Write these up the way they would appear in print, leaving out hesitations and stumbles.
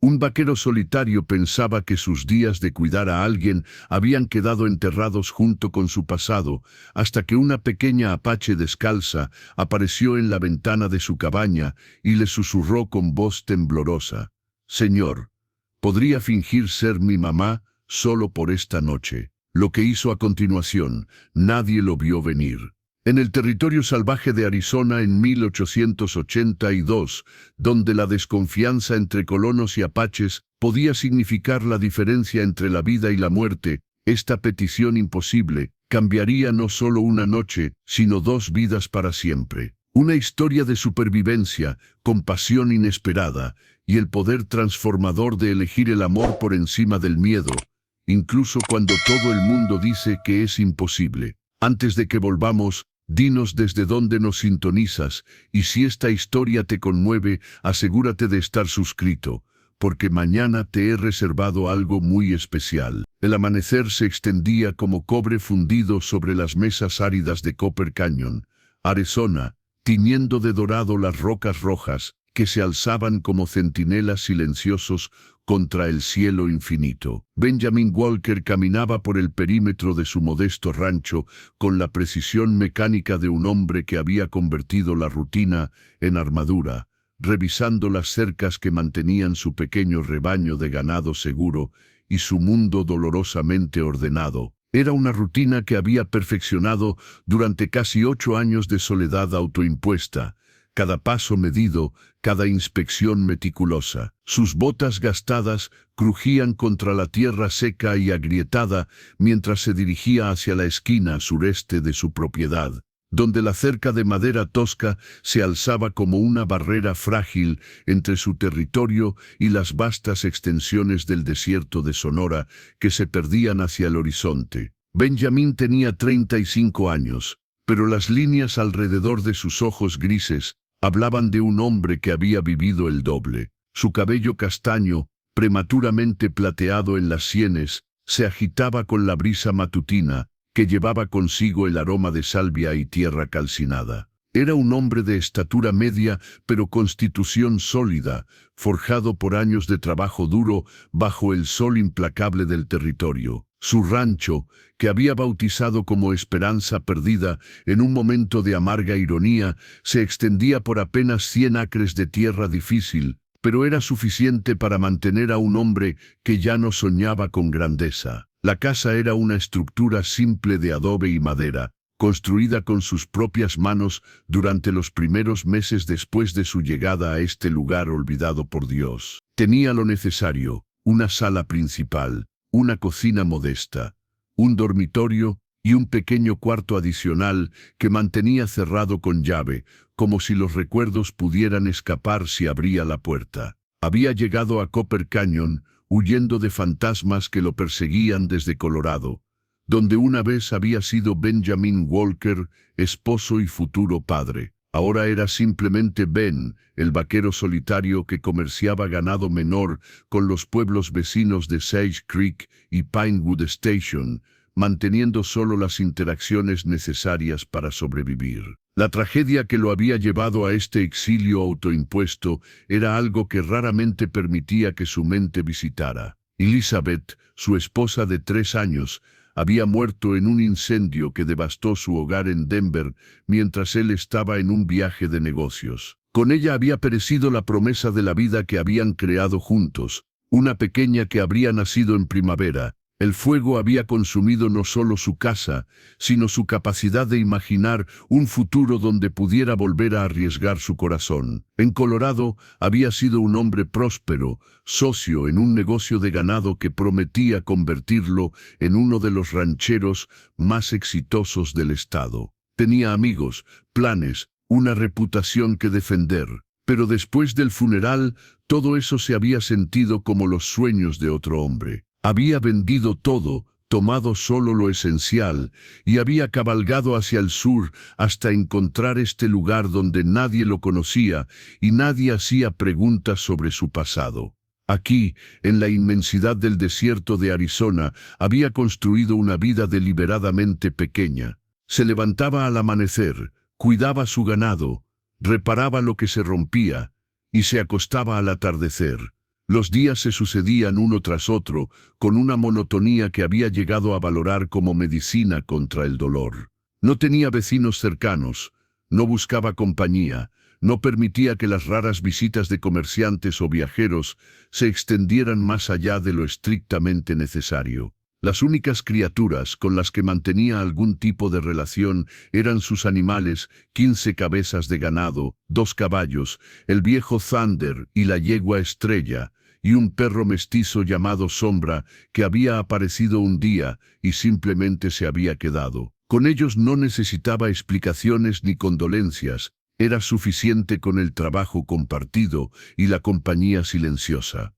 Un vaquero solitario pensaba que sus días de cuidar a alguien habían quedado enterrados junto con su pasado, hasta que una pequeña apache descalza apareció en la ventana de su cabaña y le susurró con voz temblorosa: «Señor, ¿podría fingir ser mi mamá solo por esta noche?». Lo que hizo a continuación, nadie lo vio venir. En el territorio salvaje de Arizona en 1882, donde la desconfianza entre colonos y apaches podía significar la diferencia entre la vida y la muerte, esta petición imposible cambiaría no solo una noche, sino 2 vidas para siempre. Una historia de supervivencia, compasión inesperada y el poder transformador de elegir el amor por encima del miedo, incluso cuando todo el mundo dice que es imposible. Antes de que volvamos, dinos desde dónde nos sintonizas, y si esta historia te conmueve, asegúrate de estar suscrito, porque mañana te he reservado algo muy especial. El amanecer se extendía como cobre fundido sobre las mesas áridas de Copper Canyon, Arizona, tiñendo de dorado las rocas rojas que se alzaban como centinelas silenciosos contra el cielo infinito. Benjamin Walker caminaba por el perímetro de su modesto rancho con la precisión mecánica de un hombre que había convertido la rutina en armadura, revisando las cercas que mantenían su pequeño rebaño de ganado seguro y su mundo dolorosamente ordenado. Era una rutina que había perfeccionado durante casi 8 años de soledad autoimpuesta, cada paso medido, cada inspección meticulosa. Sus botas gastadas crujían contra la tierra seca y agrietada mientras se dirigía hacia la esquina sureste de su propiedad, donde la cerca de madera tosca se alzaba como una barrera frágil entre su territorio y las vastas extensiones del desierto de Sonora que se perdían hacia el horizonte. Benjamin tenía 35 años, pero las líneas alrededor de sus ojos grises hablaban de un hombre que había vivido el doble. Su cabello castaño, prematuramente plateado en las sienes, se agitaba con la brisa matutina, que llevaba consigo el aroma de salvia y tierra calcinada. Era un hombre de estatura media, pero constitución sólida, forjado por años de trabajo duro bajo el sol implacable del territorio. Su rancho, que había bautizado como Esperanza Perdida en un momento de amarga ironía, se extendía por apenas 100 acres de tierra difícil, pero era suficiente para mantener a un hombre que ya no soñaba con grandeza. La casa era una estructura simple de adobe y madera, construida con sus propias manos durante los primeros meses después de su llegada a este lugar olvidado por Dios. Tenía lo necesario: una sala principal, una cocina modesta, un dormitorio y un pequeño cuarto adicional que mantenía cerrado con llave, como si los recuerdos pudieran escapar si abría la puerta. Había llegado a Copper Canyon huyendo de fantasmas que lo perseguían desde Colorado, donde una vez había sido Benjamin Walker, esposo y futuro padre. Ahora era simplemente Ben, el vaquero solitario que comerciaba ganado menor con los pueblos vecinos de Sage Creek y Pinewood Station, manteniendo solo las interacciones necesarias para sobrevivir. La tragedia que lo había llevado a este exilio autoimpuesto era algo que raramente permitía que su mente visitara. Elizabeth, su esposa de 3 años, había muerto en un incendio que devastó su hogar en Denver mientras él estaba en un viaje de negocios. Con ella había perecido la promesa de la vida que habían creado juntos, una pequeña que habría nacido en primavera. El fuego había consumido no solo su casa, sino su capacidad de imaginar un futuro donde pudiera volver a arriesgar su corazón. En Colorado había sido un hombre próspero, socio en un negocio de ganado que prometía convertirlo en uno de los rancheros más exitosos del estado. Tenía amigos, planes, una reputación que defender. Pero después del funeral, todo eso se había sentido como los sueños de otro hombre. Había vendido todo, tomado solo lo esencial, y había cabalgado hacia el sur hasta encontrar este lugar donde nadie lo conocía y nadie hacía preguntas sobre su pasado. Aquí, en la inmensidad del desierto de Arizona, había construido una vida deliberadamente pequeña. Se levantaba al amanecer, cuidaba su ganado, reparaba lo que se rompía, y se acostaba al atardecer, Los días se sucedían uno tras otro, con una monotonía que había llegado a valorar como medicina contra el dolor. No tenía vecinos cercanos, no buscaba compañía, no permitía que las raras visitas de comerciantes o viajeros se extendieran más allá de lo estrictamente necesario. Las únicas criaturas con las que mantenía algún tipo de relación eran sus animales, 15 cabezas de ganado, 2 caballos, el viejo Thunder y la yegua Estrella, y un perro mestizo llamado Sombra que había aparecido un día y simplemente se había quedado. Con ellos no necesitaba explicaciones ni condolencias, era suficiente con el trabajo compartido y la compañía silenciosa.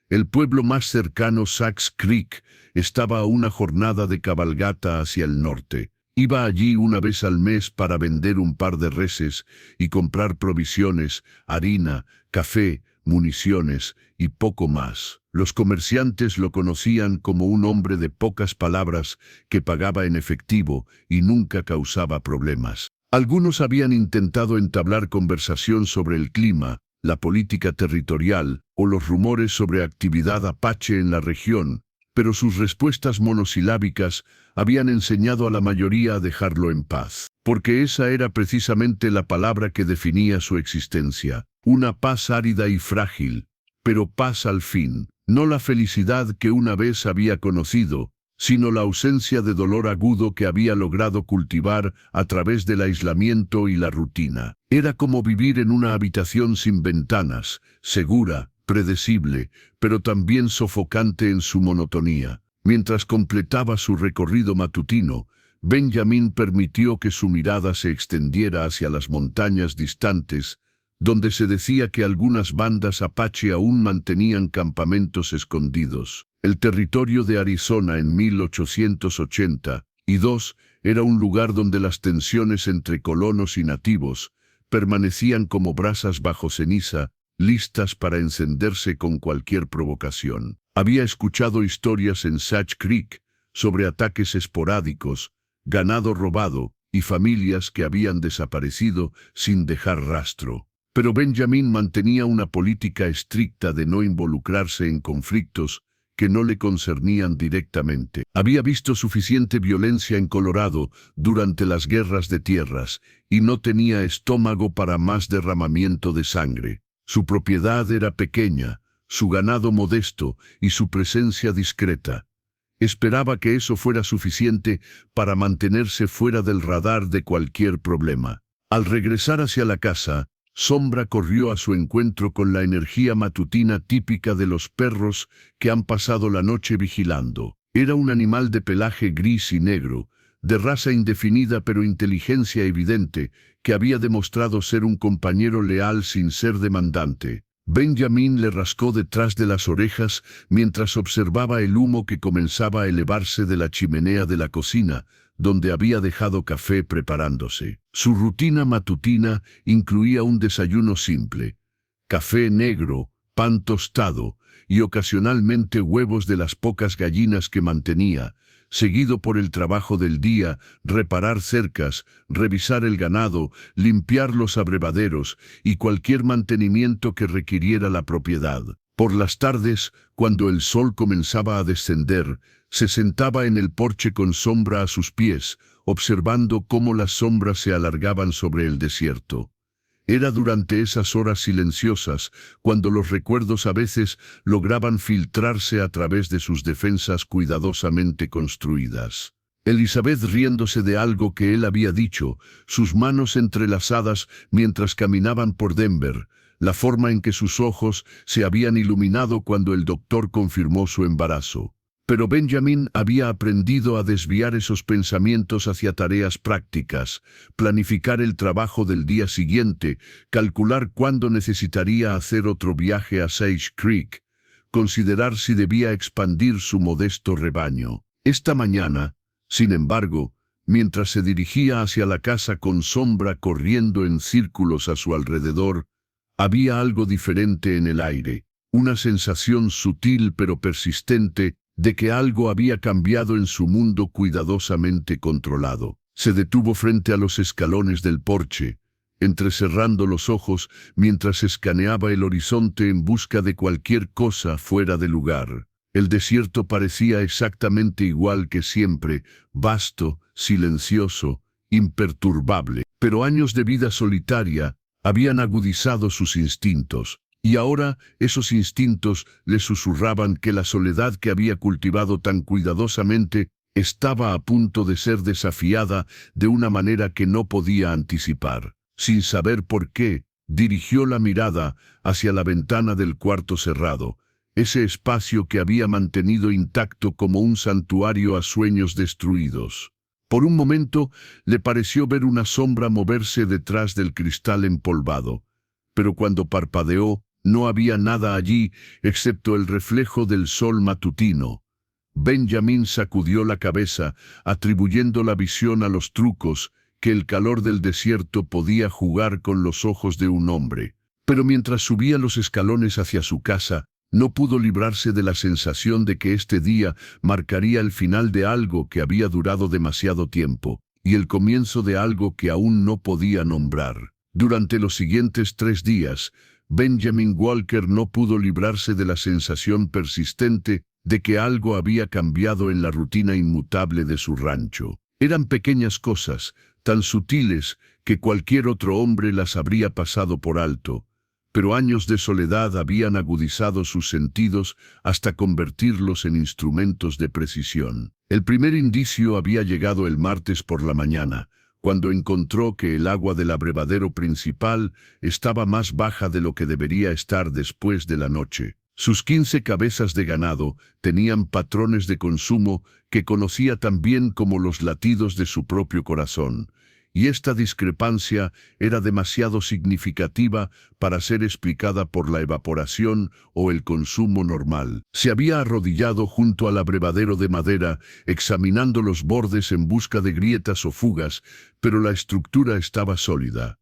El pueblo más cercano, Sachs Creek, estaba a una jornada de cabalgata hacia el norte. Iba allí una vez al mes para vender un par de reses y comprar provisiones, harina, café, municiones y poco más. Los comerciantes lo conocían como un hombre de pocas palabras que pagaba en efectivo y nunca causaba problemas. Algunos habían intentado entablar conversación sobre el clima, la política territorial o los rumores sobre actividad apache en la región, pero sus respuestas monosilábicas habían enseñado a la mayoría a dejarlo en paz, porque esa era precisamente la palabra que definía su existencia, una paz árida y frágil, pero paz al fin, no la felicidad que una vez había conocido, sino la ausencia de dolor agudo que había logrado cultivar a través del aislamiento y la rutina. Era como vivir en una habitación sin ventanas, segura, predecible, pero también sofocante en su monotonía. Mientras completaba su recorrido matutino, Benjamin permitió que su mirada se extendiera hacia las montañas distantes, donde se decía que algunas bandas apache aún mantenían campamentos escondidos. El territorio de Arizona en 1882 era un lugar donde las tensiones entre colonos y nativos permanecían como brasas bajo ceniza, listas para encenderse con cualquier provocación. Había escuchado historias en Sachs Creek sobre ataques esporádicos, ganado robado y familias que habían desaparecido sin dejar rastro. Pero Benjamin mantenía una política estricta de no involucrarse en conflictos que no le concernían directamente. Había visto suficiente violencia en Colorado durante las guerras de tierras y no tenía estómago para más derramamiento de sangre. Su propiedad era pequeña, su ganado modesto y su presencia discreta. Esperaba que eso fuera suficiente para mantenerse fuera del radar de cualquier problema. Al regresar hacia la casa, Sombra corrió a su encuentro con la energía matutina típica de los perros que han pasado la noche vigilando. Era un animal de pelaje gris y negro, de raza indefinida pero inteligencia evidente, que había demostrado ser un compañero leal sin ser demandante. Benjamin le rascó detrás de las orejas mientras observaba el humo que comenzaba a elevarse de la chimenea de la cocina, donde había dejado café preparándose. Su rutina matutina incluía un desayuno simple, café negro, pan tostado y ocasionalmente huevos de las pocas gallinas que mantenía, seguido por el trabajo del día, reparar cercas, revisar el ganado, limpiar los abrevaderos y cualquier mantenimiento que requiriera la propiedad. Por las tardes, cuando el sol comenzaba a descender, se sentaba en el porche con Sombra a sus pies, observando cómo las sombras se alargaban sobre el desierto. Era durante esas horas silenciosas, cuando los recuerdos a veces lograban filtrarse a través de sus defensas cuidadosamente construidas. Elizabeth riéndose de algo que él había dicho, sus manos entrelazadas mientras caminaban por Denver, la forma en que sus ojos se habían iluminado cuando el doctor confirmó su embarazo. Pero Benjamin había aprendido a desviar esos pensamientos hacia tareas prácticas, planificar el trabajo del día siguiente, calcular cuándo necesitaría hacer otro viaje a Sage Creek, considerar si debía expandir su modesto rebaño. Esta mañana, sin embargo, mientras se dirigía hacia la casa con Sombra corriendo en círculos a su alrededor, había algo diferente en el aire, una sensación sutil pero persistente de que algo había cambiado en su mundo cuidadosamente controlado. Se detuvo frente a los escalones del porche, entrecerrando los ojos mientras escaneaba el horizonte en busca de cualquier cosa fuera de lugar. El desierto parecía exactamente igual que siempre, vasto, silencioso, imperturbable. Pero años de vida solitaria habían agudizado sus instintos, y ahora esos instintos le susurraban que la soledad que había cultivado tan cuidadosamente estaba a punto de ser desafiada de una manera que no podía anticipar. Sin saber por qué, dirigió la mirada hacia la ventana del cuarto cerrado, ese espacio que había mantenido intacto como un santuario a sueños destruidos. Por un momento le pareció ver una sombra moverse detrás del cristal empolvado, pero cuando parpadeó no había nada allí excepto el reflejo del sol matutino. Benjamín sacudió la cabeza, atribuyendo la visión a los trucos que el calor del desierto podía jugar con los ojos de un hombre. Pero mientras subía los escalones hacia su casa, no pudo librarse de la sensación de que este día marcaría el final de algo que había durado demasiado tiempo, y el comienzo de algo que aún no podía nombrar. Durante los siguientes 3 días, Benjamin Walker no pudo librarse de la sensación persistente de que algo había cambiado en la rutina inmutable de su rancho. Eran pequeñas cosas, tan sutiles que cualquier otro hombre las habría pasado por alto, pero años de soledad habían agudizado sus sentidos hasta convertirlos en instrumentos de precisión. El primer indicio había llegado el martes por la mañana, cuando encontró que el agua del abrevadero principal estaba más baja de lo que debería estar después de la noche. Sus 15 cabezas de ganado tenían patrones de consumo que conocía tan bien como los latidos de su propio corazón, y esta discrepancia era demasiado significativa para ser explicada por la evaporación o el consumo normal. Se había arrodillado junto al abrevadero de madera, examinando los bordes en busca de grietas o fugas, pero la estructura estaba sólida.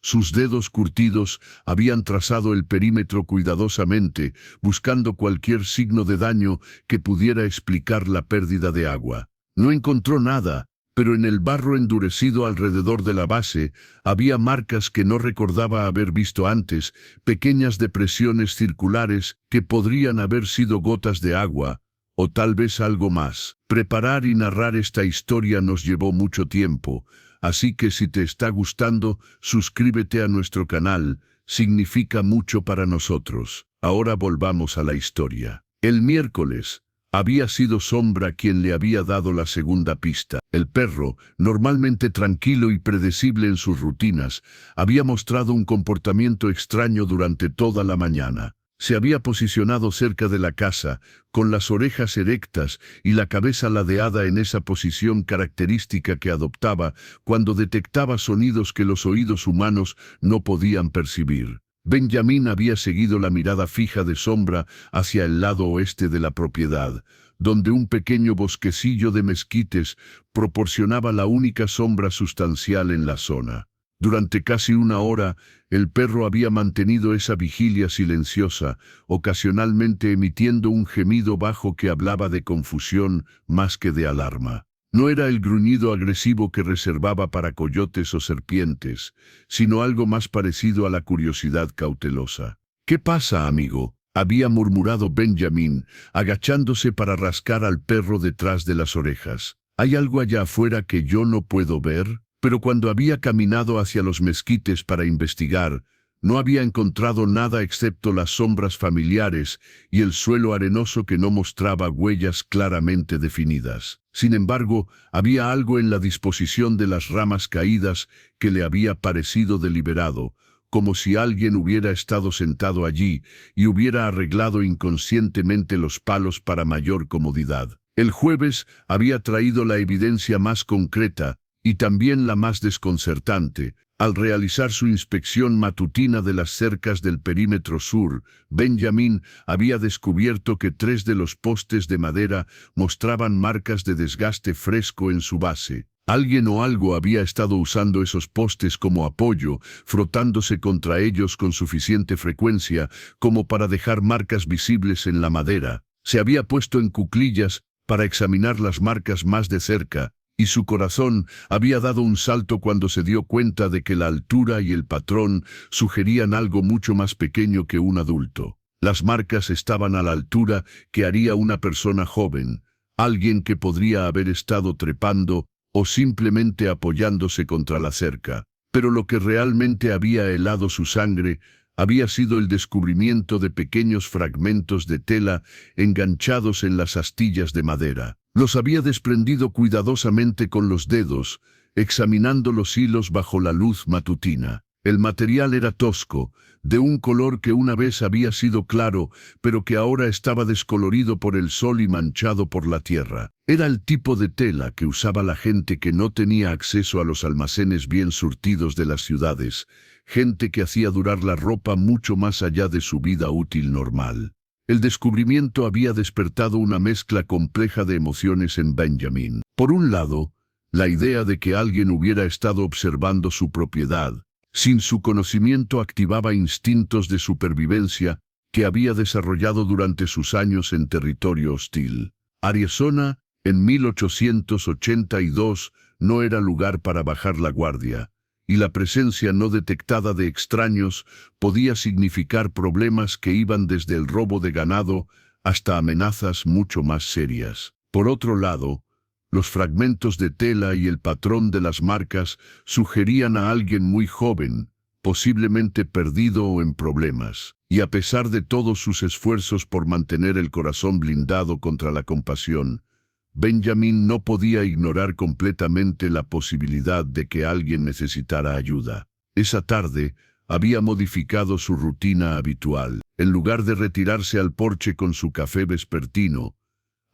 Sus dedos curtidos habían trazado el perímetro cuidadosamente, buscando cualquier signo de daño que pudiera explicar la pérdida de agua. No encontró nada, pero en el barro endurecido alrededor de la base había marcas que no recordaba haber visto antes, pequeñas depresiones circulares que podrían haber sido gotas de agua, o tal vez algo más. Preparar y narrar esta historia nos llevó mucho tiempo, así que si te está gustando, suscríbete a nuestro canal, significa mucho para nosotros. Ahora volvamos a la historia. El miércoles, había sido Sombra quien le había dado la segunda pista. El perro, normalmente tranquilo y predecible en sus rutinas, había mostrado un comportamiento extraño durante toda la mañana. Se había posicionado cerca de la casa, con las orejas erectas y la cabeza ladeada en esa posición característica que adoptaba cuando detectaba sonidos que los oídos humanos no podían percibir. Benjamín había seguido la mirada fija de Sombra hacia el lado oeste de la propiedad, donde un pequeño bosquecillo de mezquites proporcionaba la única sombra sustancial en la zona. Durante casi 1 hora, el perro había mantenido esa vigilia silenciosa, ocasionalmente emitiendo un gemido bajo que hablaba de confusión más que de alarma. No era el gruñido agresivo que reservaba para coyotes o serpientes, sino algo más parecido a la curiosidad cautelosa. «¿Qué pasa, amigo?», había murmurado Benjamín, agachándose para rascar al perro detrás de las orejas. «¿Hay algo allá afuera que yo no puedo ver?». Pero cuando había caminado hacia los mezquites para investigar, no había encontrado nada excepto las sombras familiares y el suelo arenoso que no mostraba huellas claramente definidas. Sin embargo, había algo en la disposición de las ramas caídas que le había parecido deliberado, como si alguien hubiera estado sentado allí y hubiera arreglado inconscientemente los palos para mayor comodidad. El jueves había traído la evidencia más concreta, y también la más desconcertante. Al realizar su inspección matutina de las cercas del perímetro sur, Benjamín había descubierto que 3 de los postes de madera mostraban marcas de desgaste fresco en su base. Alguien o algo había estado usando esos postes como apoyo, frotándose contra ellos con suficiente frecuencia como para dejar marcas visibles en la madera. Se había puesto en cuclillas para examinar las marcas más de cerca, y su corazón había dado un salto cuando se dio cuenta de que la altura y el patrón sugerían algo mucho más pequeño que un adulto. Las marcas estaban a la altura que haría una persona joven, alguien que podría haber estado trepando o simplemente apoyándose contra la cerca. Pero lo que realmente había helado su sangre había sido el descubrimiento de pequeños fragmentos de tela enganchados en las astillas de madera. Los había desprendido cuidadosamente con los dedos, examinando los hilos bajo la luz matutina. El material era tosco, de un color que una vez había sido claro, pero que ahora estaba descolorido por el sol y manchado por la tierra. Era el tipo de tela que usaba la gente que no tenía acceso a los almacenes bien surtidos de las ciudades, gente que hacía durar la ropa mucho más allá de su vida útil normal. El descubrimiento había despertado una mezcla compleja de emociones en Benjamin. Por un lado, la idea de que alguien hubiera estado observando su propiedad. Sin su conocimiento activaba instintos de supervivencia que había desarrollado durante sus años en territorio hostil. Arizona, en 1882, no era lugar para bajar la guardia, y la presencia no detectada de extraños podía significar problemas que iban desde el robo de ganado hasta amenazas mucho más serias. Por otro lado, los fragmentos de tela y el patrón de las marcas sugerían a alguien muy joven, posiblemente perdido o en problemas. Y a pesar de todos sus esfuerzos por mantener el corazón blindado contra la compasión, Benjamin no podía ignorar completamente la posibilidad de que alguien necesitara ayuda. Esa tarde había modificado su rutina habitual. En lugar de retirarse al porche con su café vespertino,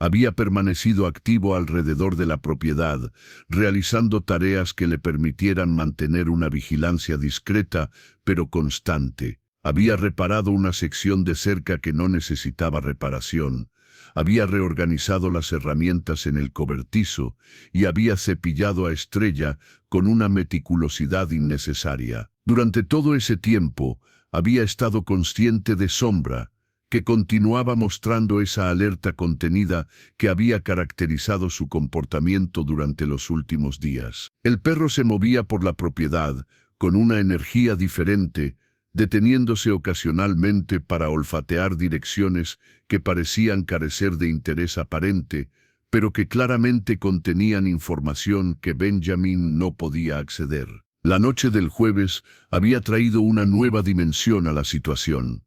había permanecido activo alrededor de la propiedad, realizando tareas que le permitieran mantener una vigilancia discreta, pero constante. Había reparado una sección de cerca que no necesitaba reparación, había reorganizado las herramientas en el cobertizo y había cepillado a Estrella con una meticulosidad innecesaria. Durante todo ese tiempo, había estado consciente de Sombra, que continuaba mostrando esa alerta contenida que había caracterizado su comportamiento durante los últimos días. El perro se movía por la propiedad, con una energía diferente, deteniéndose ocasionalmente para olfatear direcciones que parecían carecer de interés aparente, pero que claramente contenían información que Benjamin no podía acceder. La noche del jueves había traído una nueva dimensión a la situación.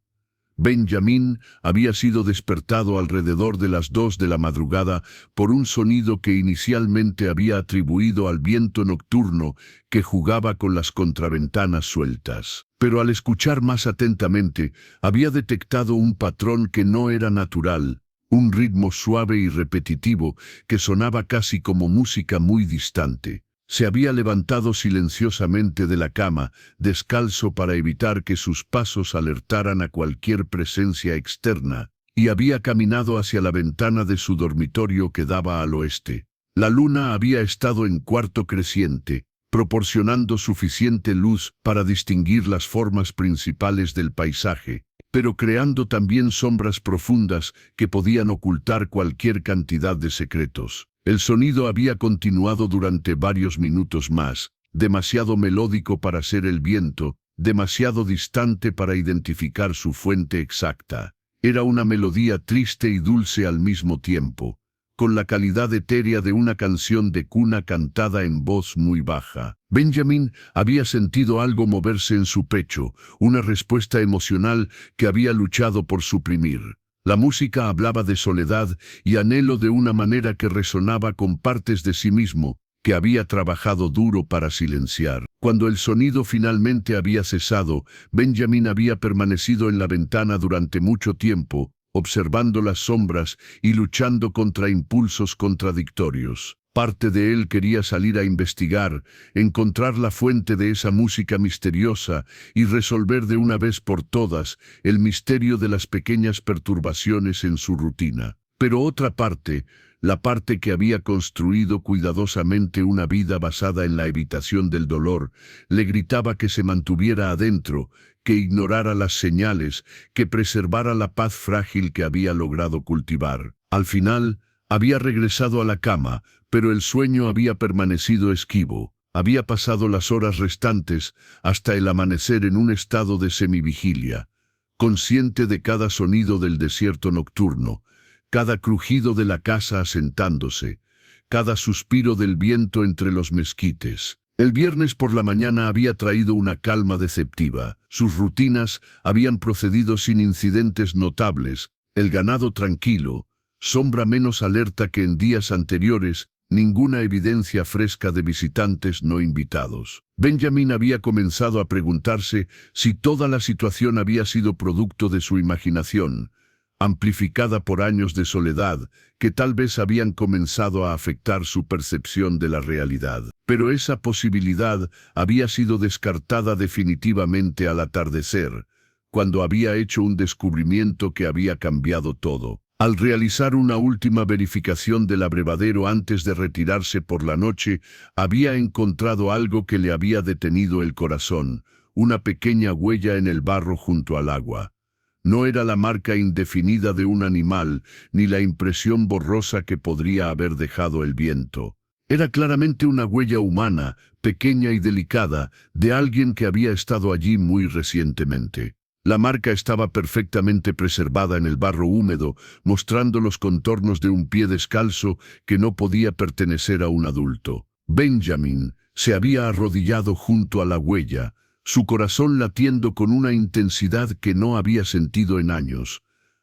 Benjamin había sido despertado alrededor de las 2 de la madrugada por un sonido que inicialmente había atribuido al viento nocturno que jugaba con las contraventanas sueltas. Pero al escuchar más atentamente, había detectado un patrón que no era natural, un ritmo suave y repetitivo que sonaba casi como música muy distante. Se había levantado silenciosamente de la cama, descalzo para evitar que sus pasos alertaran a cualquier presencia externa, y había caminado hacia la ventana de su dormitorio que daba al oeste. La luna había estado en cuarto creciente, proporcionando suficiente luz para distinguir las formas principales del paisaje, pero creando también sombras profundas que podían ocultar cualquier cantidad de secretos. El sonido había continuado durante varios minutos más, demasiado melódico para ser el viento, demasiado distante para identificar su fuente exacta. Era una melodía triste y dulce al mismo tiempo, con la calidad etérea de una canción de cuna cantada en voz muy baja. Benjamin había sentido algo moverse en su pecho, una respuesta emocional que había luchado por suprimir. La música hablaba de soledad y anhelo de una manera que resonaba con partes de sí mismo, que había trabajado duro para silenciar. Cuando el sonido finalmente había cesado, Benjamin había permanecido en la ventana durante mucho tiempo, observando las sombras y luchando contra impulsos contradictorios. Parte de él quería salir a investigar, encontrar la fuente de esa música misteriosa y resolver de una vez por todas el misterio de las pequeñas perturbaciones en su rutina. Pero otra parte, la parte que había construido cuidadosamente una vida basada en la evitación del dolor, le gritaba que se mantuviera adentro, que ignorara las señales, que preservara la paz frágil que había logrado cultivar. Al final, Había regresado a la cama, pero el sueño había permanecido esquivo. Había pasado las horas restantes hasta el amanecer en un estado de semivigilia, consciente de cada sonido del desierto nocturno, cada crujido de la casa asentándose, cada suspiro del viento entre los mezquites. El viernes por la mañana había traído una calma deceptiva. Sus rutinas habían procedido sin incidentes notables, el ganado tranquilo, sombra menos alerta que en días anteriores, ninguna evidencia fresca de visitantes no invitados. Benjamin había comenzado a preguntarse si toda la situación había sido producto de su imaginación, amplificada por años de soledad, que tal vez habían comenzado a afectar su percepción de la realidad. Pero esa posibilidad había sido descartada definitivamente al atardecer, cuando había hecho un descubrimiento que había cambiado todo. Al realizar una última verificación del abrevadero antes de retirarse por la noche, había encontrado algo que le había detenido el corazón, una pequeña huella en el barro junto al agua. No era la marca indefinida de un animal, ni la impresión borrosa que podría haber dejado el viento. Era claramente una huella humana, pequeña y delicada, de alguien que había estado allí muy recientemente. La marca estaba perfectamente preservada en el barro húmedo, mostrando los contornos de un pie descalzo que no podía pertenecer a un adulto. Benjamin se había arrodillado junto a la huella, su corazón latiendo con una intensidad que no había sentido en años.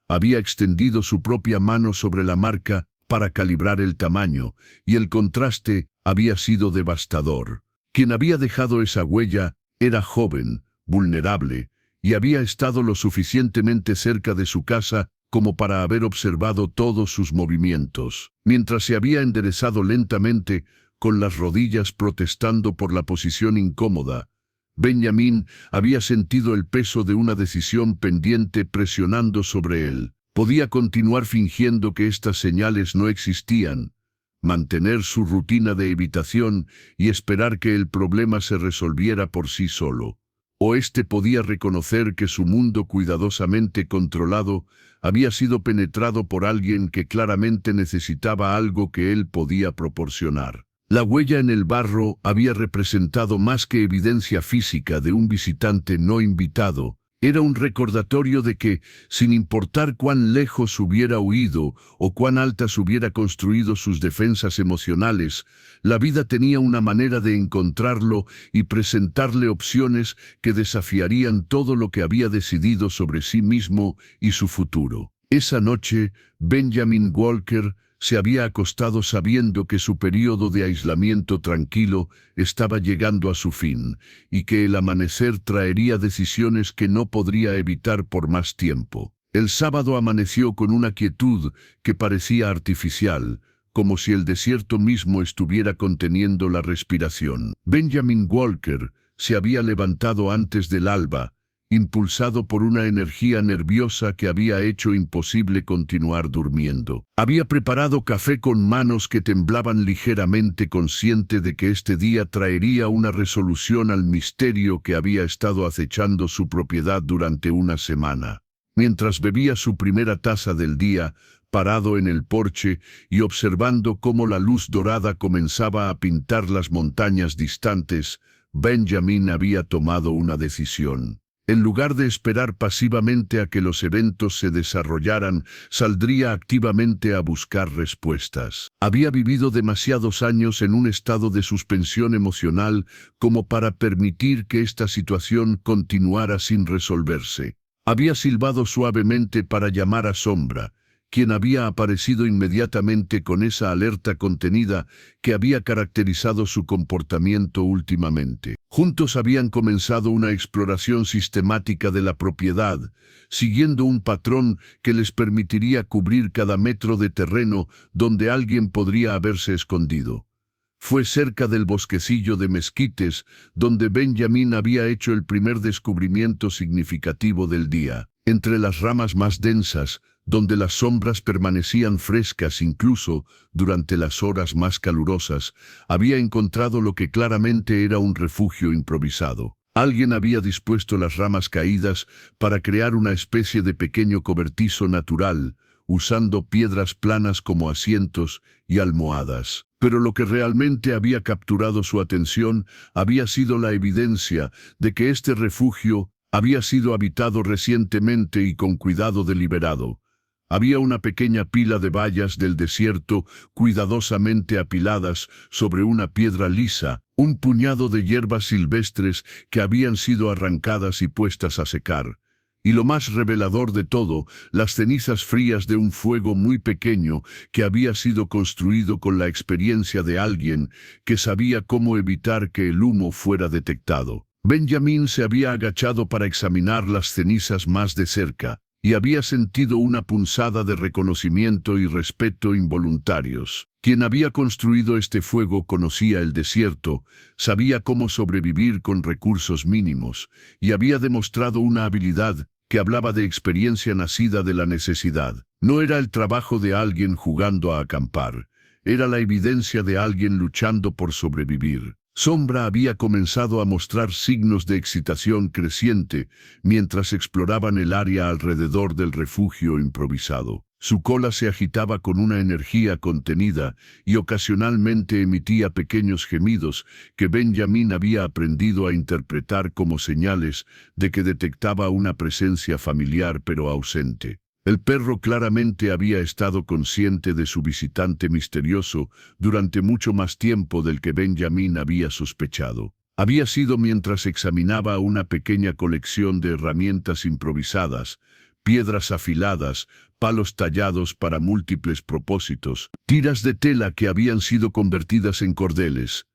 Había extendido su propia mano sobre la marca para calibrar el tamaño, y el contraste había sido devastador. Quien había dejado esa huella era joven, vulnerable, y había estado lo suficientemente cerca de su casa como para haber observado todos sus movimientos. Mientras se había enderezado lentamente, con las rodillas protestando por la posición incómoda, Benjamin había sentido el peso de una decisión pendiente presionando sobre él. Podía continuar fingiendo que estas señales no existían, mantener su rutina de evitación y esperar que el problema se resolviera por sí solo. O podía reconocer que su mundo cuidadosamente controlado había sido penetrado por alguien que claramente necesitaba algo que él podía proporcionar. La huella en el barro había representado más que evidencia física de un visitante no invitado. Era un recordatorio de que, sin importar cuán lejos hubiera huido o cuán altas hubiera construido sus defensas emocionales, la vida tenía una manera de encontrarlo y presentarle opciones que desafiarían todo lo que había decidido sobre sí mismo y su futuro. Esa noche, Benjamin Walker se había acostado sabiendo que su período de aislamiento tranquilo estaba llegando a su fin, y que el amanecer traería decisiones que no podría evitar por más tiempo. El sábado amaneció con una quietud que parecía artificial, como si el desierto mismo estuviera conteniendo la respiración. Benjamin Walker se había levantado antes del alba, impulsado por una energía nerviosa que había hecho imposible continuar durmiendo. Había preparado café con manos que temblaban ligeramente, consciente de que este día traería una resolución al misterio que había estado acechando su propiedad durante una semana. Mientras bebía su primera taza del día, parado en el porche y observando cómo la luz dorada comenzaba a pintar las montañas distantes, Benjamin había tomado una decisión. En lugar de esperar pasivamente a que los eventos se desarrollaran, saldría activamente a buscar respuestas. Había vivido demasiados años en un estado de suspensión emocional como para permitir que esta situación continuara sin resolverse. Había silbado suavemente para llamar a Sombra, quien había aparecido inmediatamente con esa alerta contenida que había caracterizado su comportamiento últimamente. Juntos habían comenzado una exploración sistemática de la propiedad, siguiendo un patrón que les permitiría cubrir cada metro de terreno donde alguien podría haberse escondido. Fue cerca del bosquecillo de mezquites donde Benjamin había hecho el primer descubrimiento significativo del día. Entre las ramas más densas, donde las sombras permanecían frescas incluso durante las horas más calurosas, había encontrado lo que claramente era un refugio improvisado. Alguien había dispuesto las ramas caídas para crear una especie de pequeño cobertizo natural, usando piedras planas como asientos y almohadas. Pero lo que realmente había capturado su atención había sido la evidencia de que este refugio había sido habitado recientemente y con cuidado deliberado. Había una pequeña pila de bayas del desierto cuidadosamente apiladas sobre una piedra lisa, un puñado de hierbas silvestres que habían sido arrancadas y puestas a secar. Y lo más revelador de todo, las cenizas frías de un fuego muy pequeño que había sido construido con la experiencia de alguien que sabía cómo evitar que el humo fuera detectado. Benjamín se había agachado para examinar las cenizas más de cerca, y había sentido una punzada de reconocimiento y respeto involuntarios. Quien había construido este fuego conocía el desierto, sabía cómo sobrevivir con recursos mínimos, y había demostrado una habilidad que hablaba de experiencia nacida de la necesidad. No era el trabajo de alguien jugando a acampar, era la evidencia de alguien luchando por sobrevivir. Sombra había comenzado a mostrar signos de excitación creciente mientras exploraban el área alrededor del refugio improvisado. Su cola se agitaba con una energía contenida y ocasionalmente emitía pequeños gemidos que Benjamín había aprendido a interpretar como señales de que detectaba una presencia familiar pero ausente. El perro claramente había estado consciente de su visitante misterioso durante mucho más tiempo del que Benjamín había sospechado. Había sido mientras examinaba una pequeña colección de herramientas improvisadas, piedras afiladas, palos tallados para múltiples propósitos, tiras de tela que habían sido convertidas en cordeles,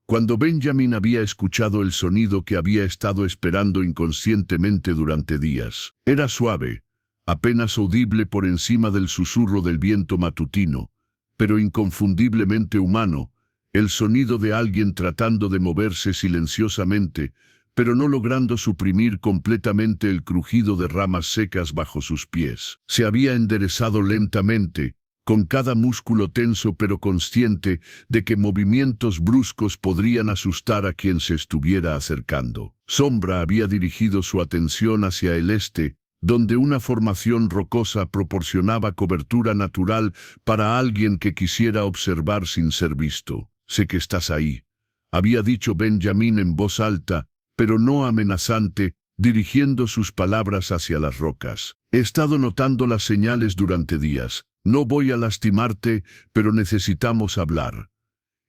cuando Benjamín había escuchado el sonido que había estado esperando inconscientemente durante días. Era suave, apenas audible por encima del susurro del viento matutino, pero inconfundiblemente humano, el sonido de alguien tratando de moverse silenciosamente, pero no logrando suprimir completamente el crujido de ramas secas bajo sus pies. Se había enderezado lentamente, con cada músculo tenso pero consciente de que movimientos bruscos podrían asustar a quien se estuviera acercando. Sombra había dirigido su atención hacia el este, donde una formación rocosa proporcionaba cobertura natural para alguien que quisiera observar sin ser visto. «Sé que estás ahí», había dicho Benjamín en voz alta, pero no amenazante, dirigiendo sus palabras hacia las rocas. «He estado notando las señales durante días. No voy a lastimarte, pero necesitamos hablar».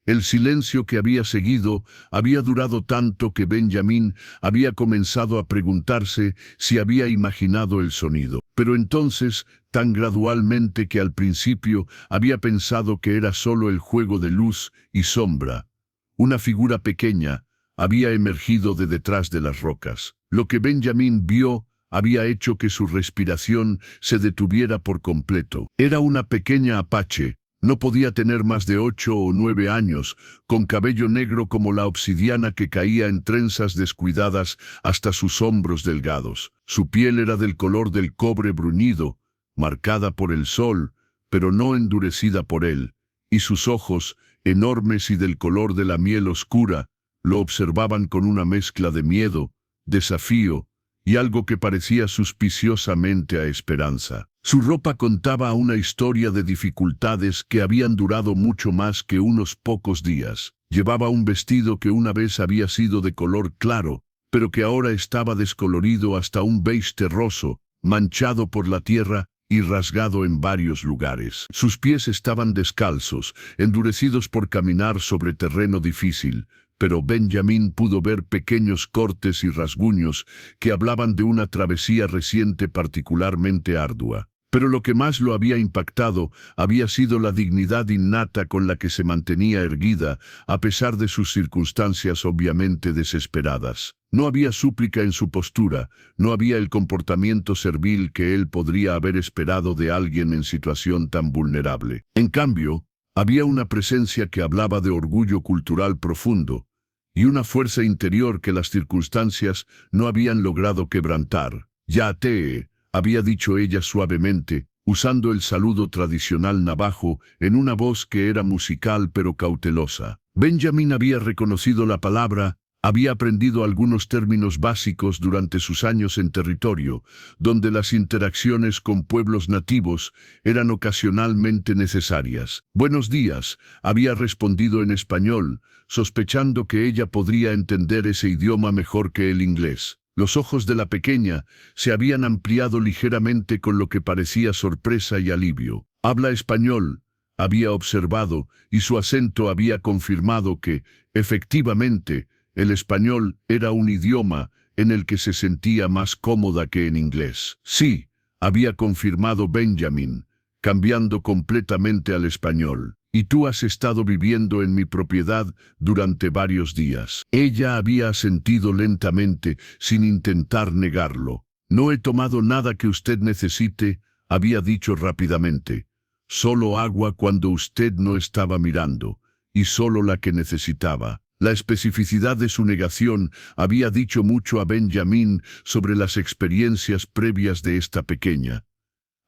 El silencio que había seguido había durado tanto que Benjamín había comenzado a preguntarse si había imaginado el sonido. Pero entonces, tan gradualmente que al principio había pensado que era solo el juego de luz y sombra. Una figura pequeña había emergido de detrás de las rocas. Lo que Benjamín vio había hecho que su respiración se detuviera por completo. Era una pequeña apache. No podía tener más de 8 o 9 años, con cabello negro como la obsidiana que caía en trenzas descuidadas hasta sus hombros delgados. Su piel era del color del cobre bruñido, marcada por el sol, pero no endurecida por él, y sus ojos, enormes y del color de la miel oscura, lo observaban con una mezcla de miedo, desafío y algo que parecía suspiciosamente a esperanza. Su ropa contaba una historia de dificultades que habían durado mucho más que unos pocos días. Llevaba un vestido que una vez había sido de color claro, pero que ahora estaba descolorido hasta un beige terroso, manchado por la tierra y rasgado en varios lugares. Sus pies estaban descalzos, endurecidos por caminar sobre terreno difícil, pero Benjamín pudo ver pequeños cortes y rasguños que hablaban de una travesía reciente particularmente ardua. Pero lo que más lo había impactado había sido la dignidad innata con la que se mantenía erguida, a pesar de sus circunstancias obviamente desesperadas. No había súplica en su postura, no había el comportamiento servil que él podría haber esperado de alguien en situación tan vulnerable. En cambio, había una presencia que hablaba de orgullo cultural profundo, y una fuerza interior que las circunstancias no habían logrado quebrantar. «Ya te», había dicho ella suavemente, usando el saludo tradicional navajo en una voz que era musical pero cautelosa. Benjamín había reconocido la palabra, Había aprendido algunos términos básicos durante sus años en territorio, donde las interacciones con pueblos nativos eran ocasionalmente necesarias. «Buenos días», había respondido en español, sospechando que ella podría entender ese idioma mejor que el inglés. Los ojos de la pequeña se habían ampliado ligeramente con lo que parecía sorpresa y alivio. «Habla español», había observado, y su acento había confirmado que, efectivamente, el español era un idioma en el que se sentía más cómoda que en inglés. «Sí», había confirmado Benjamin, cambiando completamente al español. «Y tú has estado viviendo en mi propiedad durante varios días». Ella había asentido lentamente, sin intentar negarlo. «No he tomado nada que usted necesite», había dicho rápidamente. «Solo agua cuando usted no estaba mirando, y solo la que necesitaba». La especificidad de su negación había dicho mucho a Benjamin sobre las experiencias previas de esta pequeña.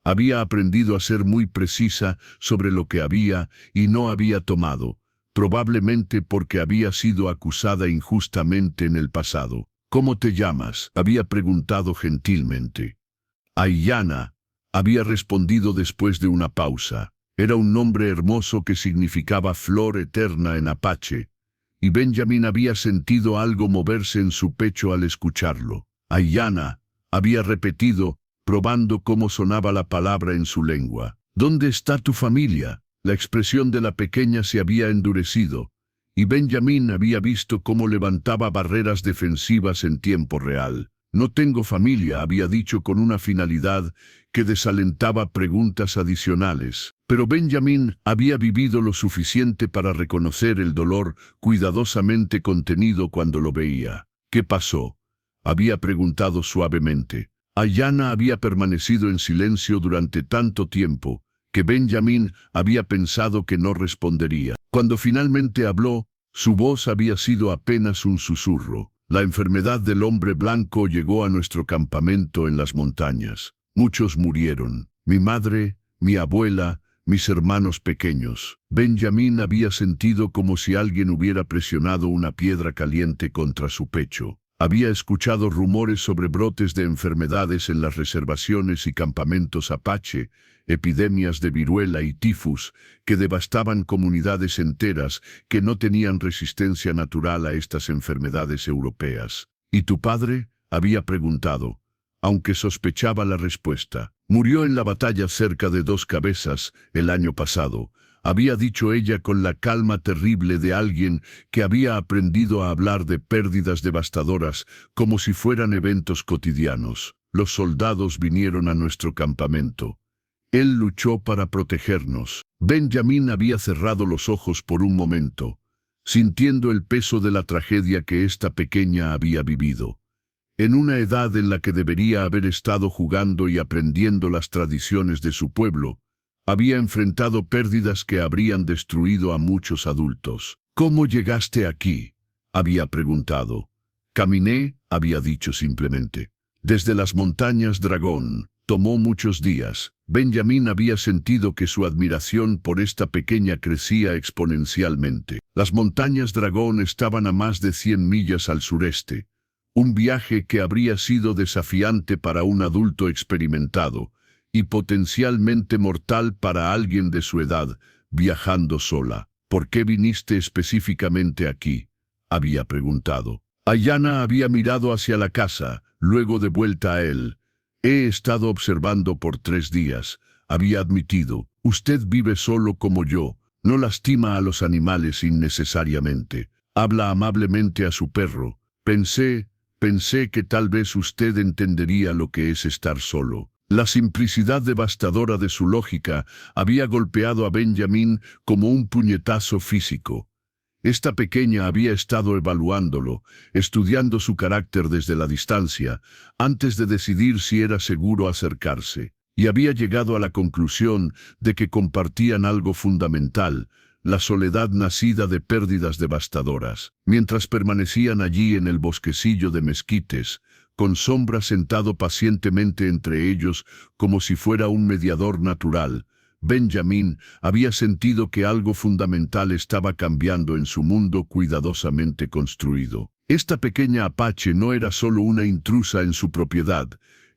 Había aprendido a ser muy precisa sobre lo que había y no había tomado, probablemente porque había sido acusada injustamente en el pasado. «¿Cómo te llamas?», había preguntado gentilmente. «Aiyana», había respondido después de una pausa. Era un nombre hermoso que significaba flor eterna en apache, y Benjamin había sentido algo moverse en su pecho al escucharlo. «Aiyana», había repetido, probando cómo sonaba la palabra en su lengua. «¿Dónde está tu familia?». La expresión de la pequeña se había endurecido, y Benjamin había visto cómo levantaba barreras defensivas en tiempo real. «No tengo familia», había dicho con una finalidad que desalentaba preguntas adicionales. Pero Benjamin había vivido lo suficiente para reconocer el dolor cuidadosamente contenido cuando lo veía. «¿Qué pasó?», había preguntado suavemente. Aiyana había permanecido en silencio durante tanto tiempo que Benjamin había pensado que no respondería. Cuando finalmente habló, su voz había sido apenas un susurro. «La enfermedad del hombre blanco llegó a nuestro campamento en las montañas. Muchos murieron. Mi madre, mi abuela, mis hermanos pequeños». Benjamin había sentido como si alguien hubiera presionado una piedra caliente contra su pecho. Había escuchado rumores sobre brotes de enfermedades en las reservaciones y campamentos apache, epidemias de viruela y tifus que devastaban comunidades enteras que no tenían resistencia natural a estas enfermedades europeas. «¿Y tu padre?», había preguntado, aunque sospechaba la respuesta. «Murió en la batalla cerca de Dos Cabezas el año pasado», había dicho ella con la calma terrible de alguien que había aprendido a hablar de pérdidas devastadoras como si fueran eventos cotidianos. «Los soldados vinieron a nuestro campamento. Él luchó para protegernos». Benjamin había cerrado los ojos por un momento, sintiendo el peso de la tragedia que esta pequeña había vivido. En una edad en la que debería haber estado jugando y aprendiendo las tradiciones de su pueblo, había enfrentado pérdidas que habrían destruido a muchos adultos. «¿Cómo llegaste aquí?», había preguntado. «Caminé», había dicho simplemente. «Desde las montañas Dragón. Tomó muchos días». Benjamin había sentido que su admiración por esta pequeña crecía exponencialmente. Las montañas Dragón estaban a más de 100 millas al sureste. Un viaje que habría sido desafiante para un adulto experimentado y potencialmente mortal para alguien de su edad, viajando sola. «¿Por qué viniste específicamente aquí?», había preguntado. Aiyana había mirado hacia la casa, luego de vuelta a él. «He estado observando por 3 días», había admitido. «Usted vive solo como yo, no lastima a los animales innecesariamente, habla amablemente a su perro. Pensé que tal vez usted entendería lo que es estar solo». La simplicidad devastadora de su lógica había golpeado a Benjamin como un puñetazo físico. Esta pequeña había estado evaluándolo, estudiando su carácter desde la distancia, antes de decidir si era seguro acercarse, y había llegado a la conclusión de que compartían algo fundamental, la soledad nacida de pérdidas devastadoras. Mientras permanecían allí en el bosquecillo de mezquites, con Sombra sentado pacientemente entre ellos como si fuera un mediador natural, Benjamin había sentido que algo fundamental estaba cambiando en su mundo cuidadosamente construido. Esta pequeña apache no era solo una intrusa en su propiedad,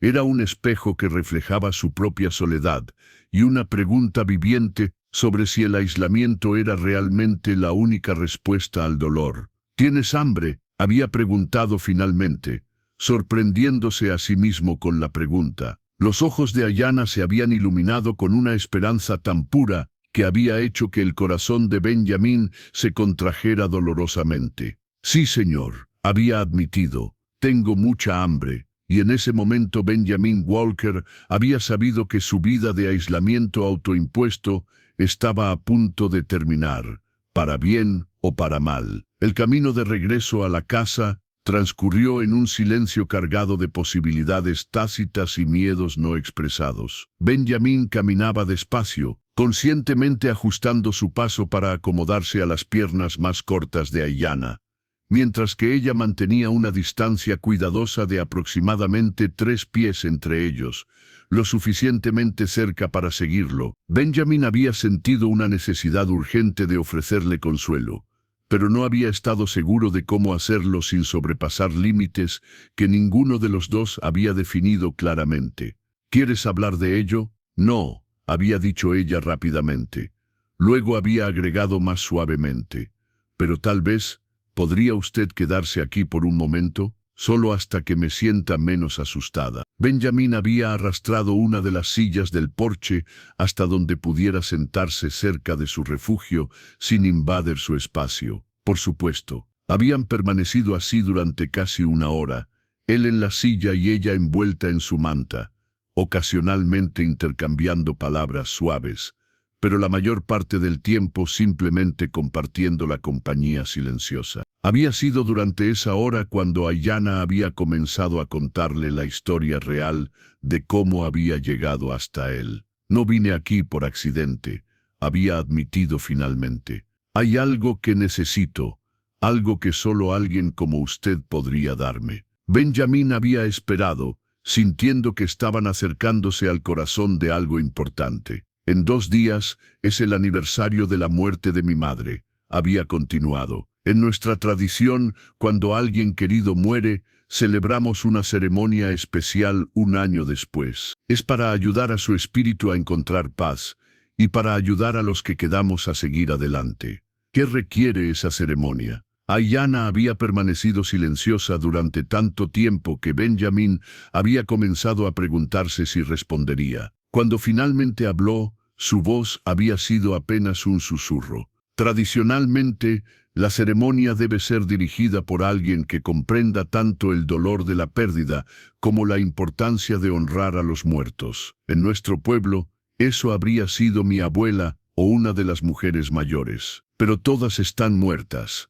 era un espejo que reflejaba su propia soledad, y una pregunta viviente sobre si el aislamiento era realmente la única respuesta al dolor. ¿Tienes hambre?, había preguntado finalmente, sorprendiéndose a sí mismo con la pregunta. Los ojos de Ayanna se habían iluminado con una esperanza tan pura que había hecho que el corazón de Benjamín se contrajera dolorosamente. Sí, señor, había admitido, tengo mucha hambre, y en ese momento Benjamin Walker había sabido que su vida de aislamiento autoimpuesto estaba a punto de terminar, para bien o para mal. El camino de regreso a la casa transcurrió en un silencio cargado de posibilidades tácitas y miedos no expresados. Benjamín caminaba despacio, conscientemente ajustando su paso para acomodarse a las piernas más cortas de Ayanna, mientras que ella mantenía una distancia cuidadosa de aproximadamente 3 pies entre ellos, lo suficientemente cerca para seguirlo. Benjamín había sentido una necesidad urgente de ofrecerle consuelo, pero no había estado seguro de cómo hacerlo sin sobrepasar límites que ninguno de los dos había definido claramente. ¿Quieres hablar de ello? No, había dicho ella rápidamente. Luego había agregado más suavemente, pero tal vez, ¿podría usted quedarse aquí por un momento? Solo hasta que me sienta menos asustada. Benjamín había arrastrado una de las sillas del porche hasta donde pudiera sentarse cerca de su refugio sin invadir su espacio. Por supuesto, habían permanecido así durante casi una hora, él en la silla y ella envuelta en su manta, ocasionalmente intercambiando palabras suaves, pero la mayor parte del tiempo simplemente compartiendo la compañía silenciosa. Había sido durante esa hora cuando Ayanna había comenzado a contarle la historia real de cómo había llegado hasta él. No vine aquí por accidente, había admitido finalmente. Hay algo que necesito, algo que solo alguien como usted podría darme. Benjamín había esperado, sintiendo que estaban acercándose al corazón de algo importante. En 2 días es el aniversario de la muerte de mi madre, había continuado. En nuestra tradición, cuando alguien querido muere, celebramos una ceremonia especial un año después. Es para ayudar a su espíritu a encontrar paz y para ayudar a los que quedamos a seguir adelante. ¿Qué requiere esa ceremonia? Ayanna había permanecido silenciosa durante tanto tiempo que Benjamín había comenzado a preguntarse si respondería. Cuando finalmente habló, su voz había sido apenas un susurro. Tradicionalmente, la ceremonia debe ser dirigida por alguien que comprenda tanto el dolor de la pérdida como la importancia de honrar a los muertos. En nuestro pueblo, eso habría sido mi abuela o una de las mujeres mayores. Pero todas están muertas.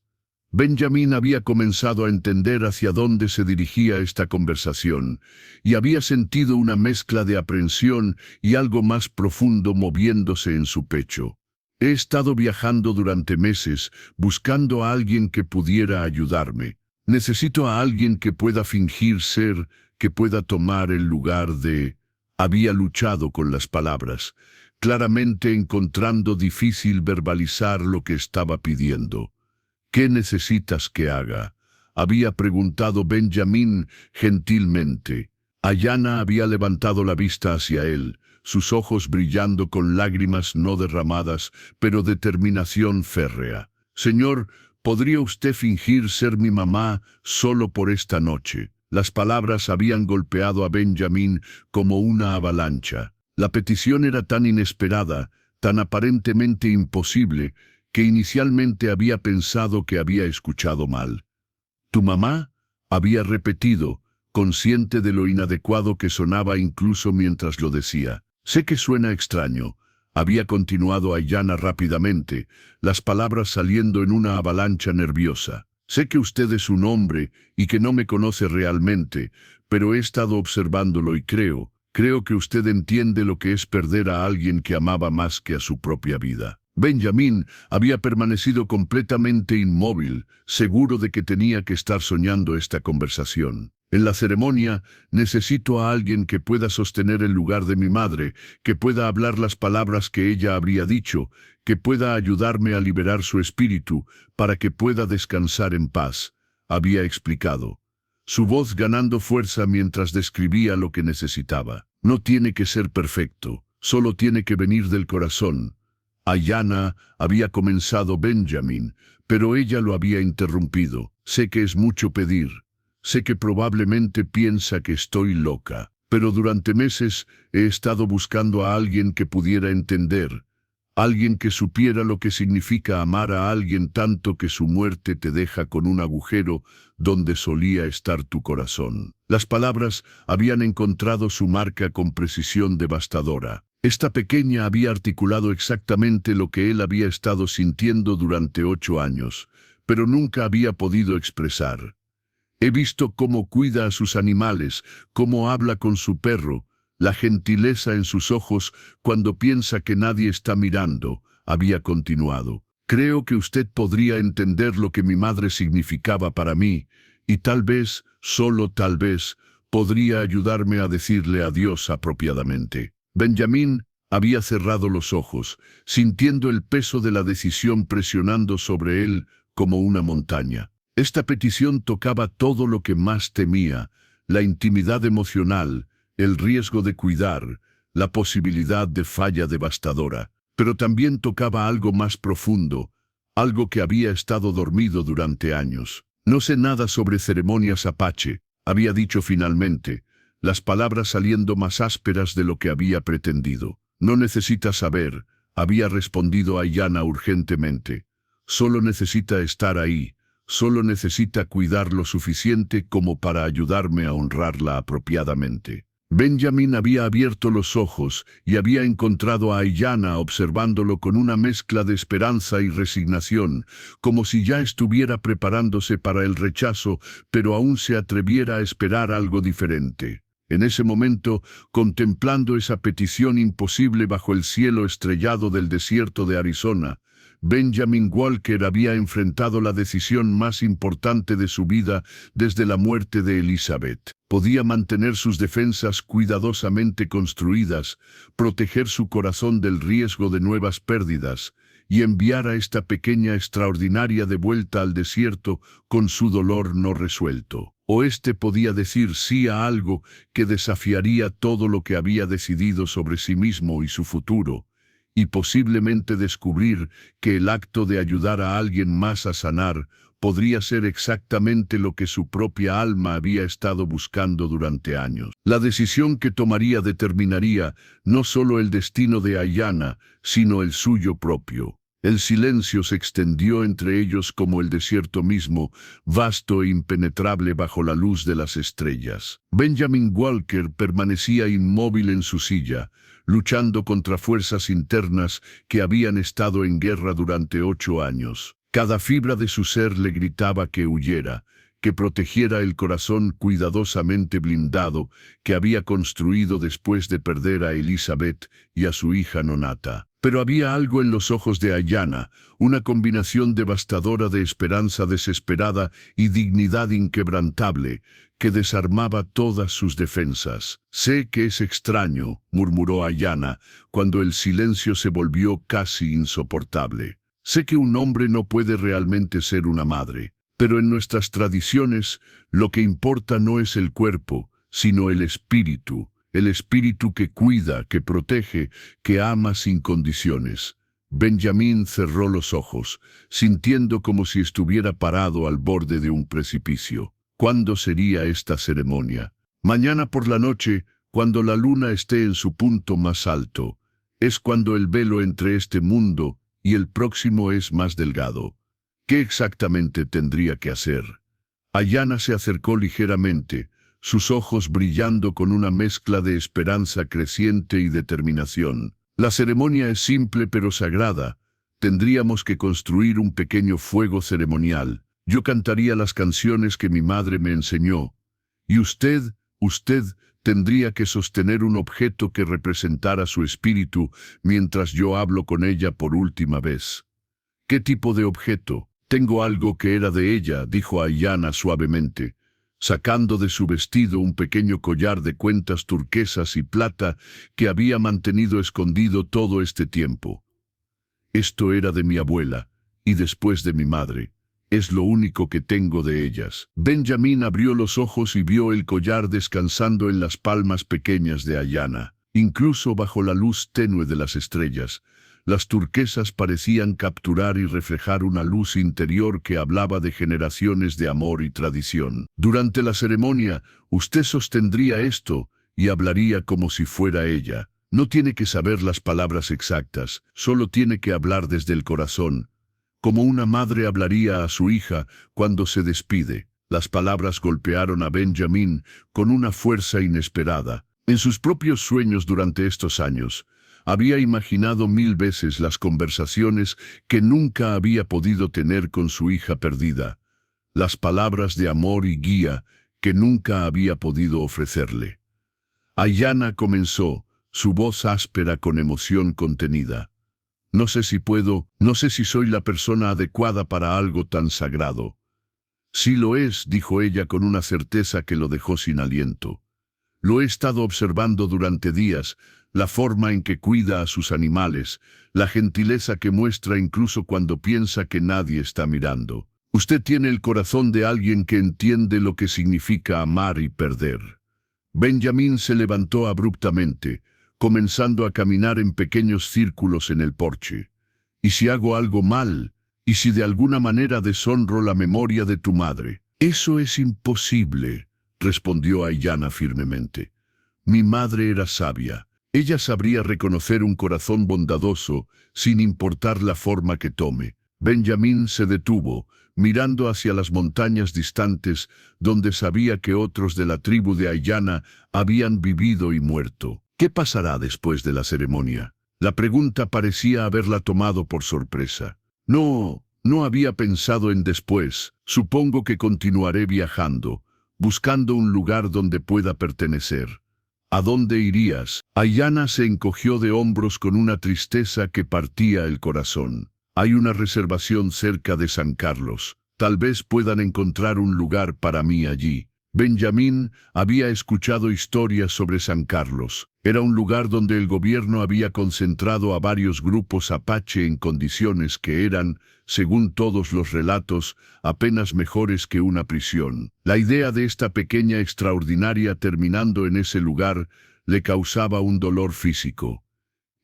Benjamín había comenzado a entender hacia dónde se dirigía esta conversación, y había sentido una mezcla de aprensión y algo más profundo moviéndose en su pecho. He estado viajando durante meses, buscando a alguien que pudiera ayudarme. Necesito a alguien que pueda fingir ser, que pueda tomar el lugar de... Había luchado con las palabras, claramente encontrando difícil verbalizar lo que estaba pidiendo. ¿Qué necesitas que haga?, había preguntado Benjamín gentilmente. Ayanna había levantado la vista hacia él, sus ojos brillando con lágrimas no derramadas, pero determinación férrea. Señor, ¿podría usted fingir ser mi mamá solo por esta noche? Las palabras habían golpeado a Benjamín como una avalancha. La petición era tan inesperada, tan aparentemente imposible, que inicialmente había pensado que había escuchado mal. ¿Tu mamá?, había repetido, consciente de lo inadecuado que sonaba incluso mientras lo decía. Sé que suena extraño, había continuado Ayanna rápidamente, las palabras saliendo en una avalancha nerviosa. Sé que usted es un hombre y que no me conoce realmente, pero he estado observándolo y creo que usted entiende lo que es perder a alguien que amaba más que a su propia vida. Benjamín había permanecido completamente inmóvil, seguro de que tenía que estar soñando esta conversación. En la ceremonia, necesito a alguien que pueda sostener el lugar de mi madre, que pueda hablar las palabras que ella habría dicho, que pueda ayudarme a liberar su espíritu, para que pueda descansar en paz. había explicado, su voz ganando fuerza mientras describía lo que necesitaba. No tiene que ser perfecto, solo tiene que venir del corazón. Ayanna había comenzado Benjamin, pero ella lo había interrumpido. Sé que es mucho pedir. Sé que probablemente piensa que estoy loca, pero durante meses he estado buscando a alguien que pudiera entender, alguien que supiera lo que significa amar a alguien tanto que su muerte te deja con un agujero donde solía estar tu corazón. Las palabras habían encontrado su marca con precisión devastadora. Esta pequeña había articulado exactamente lo que él había estado sintiendo durante 8 años, pero nunca había podido expresar. He visto cómo cuida a sus animales, cómo habla con su perro, la gentileza en sus ojos cuando piensa que nadie está mirando, había continuado. Creo que usted podría entender lo que mi madre significaba para mí, y tal vez, solo tal vez, podría ayudarme a decirle adiós apropiadamente. Benjamin había cerrado los ojos, sintiendo el peso de la decisión presionando sobre él como una montaña. Esta petición tocaba todo lo que más temía, la intimidad emocional, el riesgo de cuidar, la posibilidad de falla devastadora. Pero también tocaba algo más profundo, algo que había estado dormido durante años. No sé nada sobre ceremonias apache, había dicho finalmente, las palabras saliendo más ásperas de lo que había pretendido. No necesita saber, había respondido Ayanna urgentemente. Solo necesita estar ahí. Solo necesita cuidar lo suficiente como para ayudarme a honrarla apropiadamente. Benjamin había abierto los ojos y había encontrado a Ayanna observándolo con una mezcla de esperanza y resignación, como si ya estuviera preparándose para el rechazo, pero aún se atreviera a esperar algo diferente. En ese momento, contemplando esa petición imposible bajo el cielo estrellado del desierto de Arizona, Benjamin Walker había enfrentado la decisión más importante de su vida desde la muerte de Elizabeth. Podía mantener sus defensas cuidadosamente construidas, proteger su corazón del riesgo de nuevas pérdidas, y enviar a esta pequeña extraordinaria de vuelta al desierto con su dolor no resuelto. O podía decir sí a algo que desafiaría todo lo que había decidido sobre sí mismo y su futuro, y posiblemente descubrir que el acto de ayudar a alguien más a sanar podría ser exactamente lo que su propia alma había estado buscando durante años. La decisión que tomaría determinaría no solo el destino de Ayanna, sino el suyo propio. El silencio se extendió entre ellos como el desierto mismo, vasto e impenetrable bajo la luz de las estrellas. Benjamin Walker permanecía inmóvil en su silla, luchando contra fuerzas internas que habían estado en guerra durante 8 años. Cada fibra de su ser le gritaba que huyera, que protegiera el corazón cuidadosamente blindado que había construido después de perder a Elizabeth y a su hija Nonata. Pero había algo en los ojos de Ayanna, una combinación devastadora de esperanza desesperada y dignidad inquebrantable, que desarmaba todas sus defensas. «Sé que es extraño», murmuró Ayanna, cuando el silencio se volvió casi insoportable. «Sé que un hombre no puede realmente ser una madre, pero en nuestras tradiciones lo que importa no es el cuerpo, sino el espíritu que cuida, que protege, que ama sin condiciones». Benjamin cerró los ojos, sintiendo como si estuviera parado al borde de un precipicio. ¿Cuándo sería esta ceremonia? Mañana por la noche, cuando la luna esté en su punto más alto. Es cuando el velo entre este mundo y el próximo es más delgado. ¿Qué exactamente tendría que hacer? Ayanna se acercó ligeramente, sus ojos brillando con una mezcla de esperanza creciente y determinación. La ceremonia es simple pero sagrada. Tendríamos que construir un pequeño fuego ceremonial. Yo cantaría las canciones que mi madre me enseñó. Y usted tendría que sostener un objeto que representara su espíritu mientras yo hablo con ella por última vez. ¿Qué tipo de objeto? Tengo algo que era de ella, dijo Ayanna suavemente, sacando de su vestido un pequeño collar de cuentas turquesas y plata que había mantenido escondido todo este tiempo. Esto era de mi abuela, y después de mi madre. Es lo único que tengo de ellas. Benjamín abrió los ojos y vio el collar descansando en las palmas pequeñas de Ayanna. Incluso bajo la luz tenue de las estrellas, las turquesas parecían capturar y reflejar una luz interior que hablaba de generaciones de amor y tradición. Durante la ceremonia, usted sostendría esto y hablaría como si fuera ella. No tiene que saber las palabras exactas, solo tiene que hablar desde el corazón, como una madre hablaría a su hija cuando se despide. Las palabras golpearon a Benjamín con una fuerza inesperada. En sus propios sueños durante estos años, había imaginado 1000 veces las conversaciones que nunca había podido tener con su hija perdida, las palabras de amor y guía que nunca había podido ofrecerle. Ayanna comenzó, su voz áspera con emoción contenida. No sé si soy la persona adecuada para algo tan sagrado. Sí lo es, dijo ella con una certeza que lo dejó sin aliento. Lo he estado observando durante días, la forma en que cuida a sus animales, la gentileza que muestra incluso cuando piensa que nadie está mirando. Usted tiene el corazón de alguien que entiende lo que significa amar y perder. Benjamín se levantó abruptamente, comenzando a caminar en pequeños círculos en el porche. ¿Y si hago algo mal? ¿Y si de alguna manera deshonro la memoria de tu madre? Eso es imposible, respondió Ayanna firmemente. Mi madre era sabia. Ella sabría reconocer un corazón bondadoso, sin importar la forma que tome. Benjamín se detuvo, mirando hacia las montañas distantes, donde sabía que otros de la tribu de Ayanna habían vivido y muerto. ¿Qué pasará después de la ceremonia? La pregunta parecía haberla tomado por sorpresa. No había pensado en después. Supongo que continuaré viajando, buscando un lugar donde pueda pertenecer. ¿A dónde irías? Ayanna se encogió de hombros con una tristeza que partía el corazón. Hay una reservación cerca de San Carlos. Tal vez puedan encontrar un lugar para mí allí. Benjamín había escuchado historias sobre San Carlos. Era un lugar donde el gobierno había concentrado a varios grupos apache en condiciones que eran, según todos los relatos, apenas mejores que una prisión. La idea de esta pequeña extraordinaria terminando en ese lugar le causaba un dolor físico.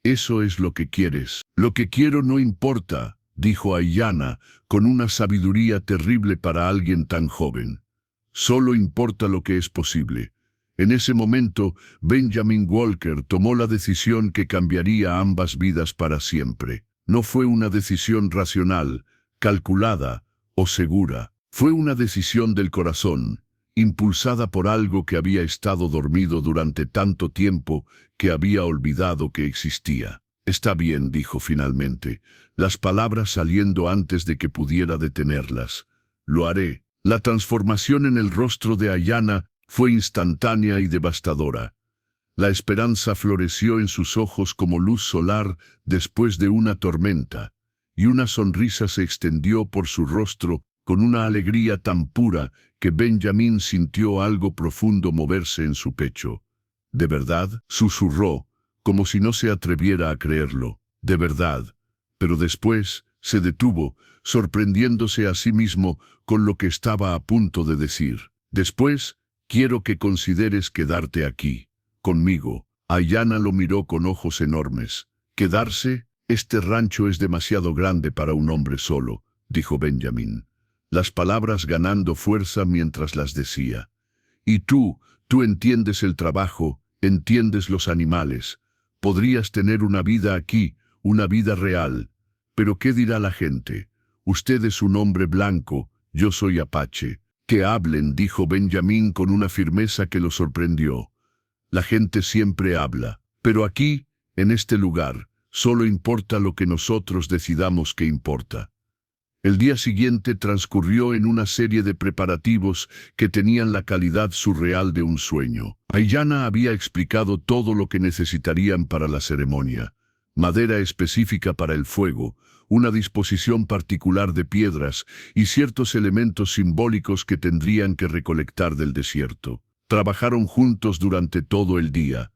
Eso es lo que quieres. Lo que quiero no importa, dijo Ayanna, con una sabiduría terrible para alguien tan joven. Solo importa lo que es posible. En ese momento, Benjamin Walker tomó la decisión que cambiaría ambas vidas para siempre. No fue una decisión racional, calculada o segura. Fue una decisión del corazón, impulsada por algo que había estado dormido durante tanto tiempo que había olvidado que existía. Está bien, dijo finalmente, las palabras saliendo antes de que pudiera detenerlas. Lo haré. La transformación en el rostro de Ayanna fue instantánea y devastadora. La esperanza floreció en sus ojos como luz solar después de una tormenta, y una sonrisa se extendió por su rostro con una alegría tan pura que Benjamín sintió algo profundo moverse en su pecho. ¿De verdad?, susurró, como si no se atreviera a creerlo. De verdad. Pero después se detuvo, sorprendiéndose a sí mismo con lo que estaba a punto de decir. Después, quiero que consideres quedarte aquí, conmigo. Ayanna lo miró con ojos enormes. ¿Quedarse? Este rancho es demasiado grande para un hombre solo, dijo Benjamín, las palabras ganando fuerza mientras las decía. Y tú entiendes el trabajo, entiendes los animales. Podrías tener una vida aquí, una vida real. Pero ¿qué dirá la gente? Usted es un hombre blanco, yo soy apache. Que hablen, dijo Benjamín con una firmeza que lo sorprendió. La gente siempre habla, pero aquí, en este lugar, solo importa lo que nosotros decidamos que importa. El día siguiente transcurrió en una serie de preparativos que tenían la calidad surreal de un sueño. Ayanna había explicado todo lo que necesitarían para la ceremonia. Madera específica para el fuego, una disposición particular de piedras y ciertos elementos simbólicos que tendrían que recolectar del desierto. Trabajaron juntos durante todo el día,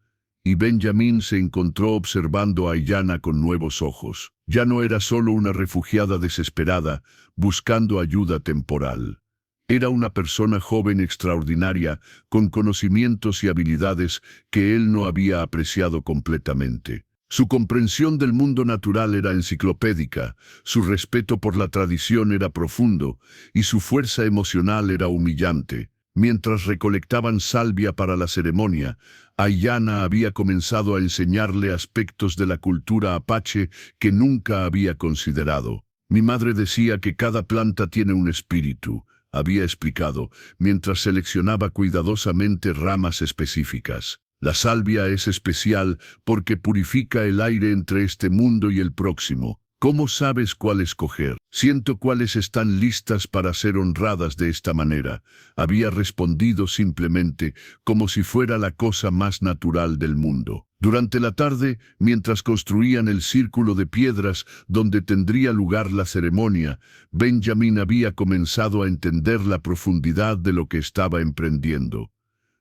y Benjamín se encontró observando a Aiyana con nuevos ojos. Ya no era solo una refugiada desesperada, buscando ayuda temporal. Era una persona joven extraordinaria, con conocimientos y habilidades que él no había apreciado completamente. Su comprensión del mundo natural era enciclopédica, su respeto por la tradición era profundo, y su fuerza emocional era humillante. Mientras recolectaban salvia para la ceremonia, Aiyana había comenzado a enseñarle aspectos de la cultura apache que nunca había considerado. Mi madre decía que cada planta tiene un espíritu, había explicado, mientras seleccionaba cuidadosamente ramas específicas. La salvia es especial porque purifica el aire entre este mundo y el próximo. ¿Cómo sabes cuál escoger? Siento cuáles están listas para ser honradas de esta manera. Había respondido simplemente, como si fuera la cosa más natural del mundo. Durante la tarde, mientras construían el círculo de piedras donde tendría lugar la ceremonia, Benjamín había comenzado a entender la profundidad de lo que estaba emprendiendo.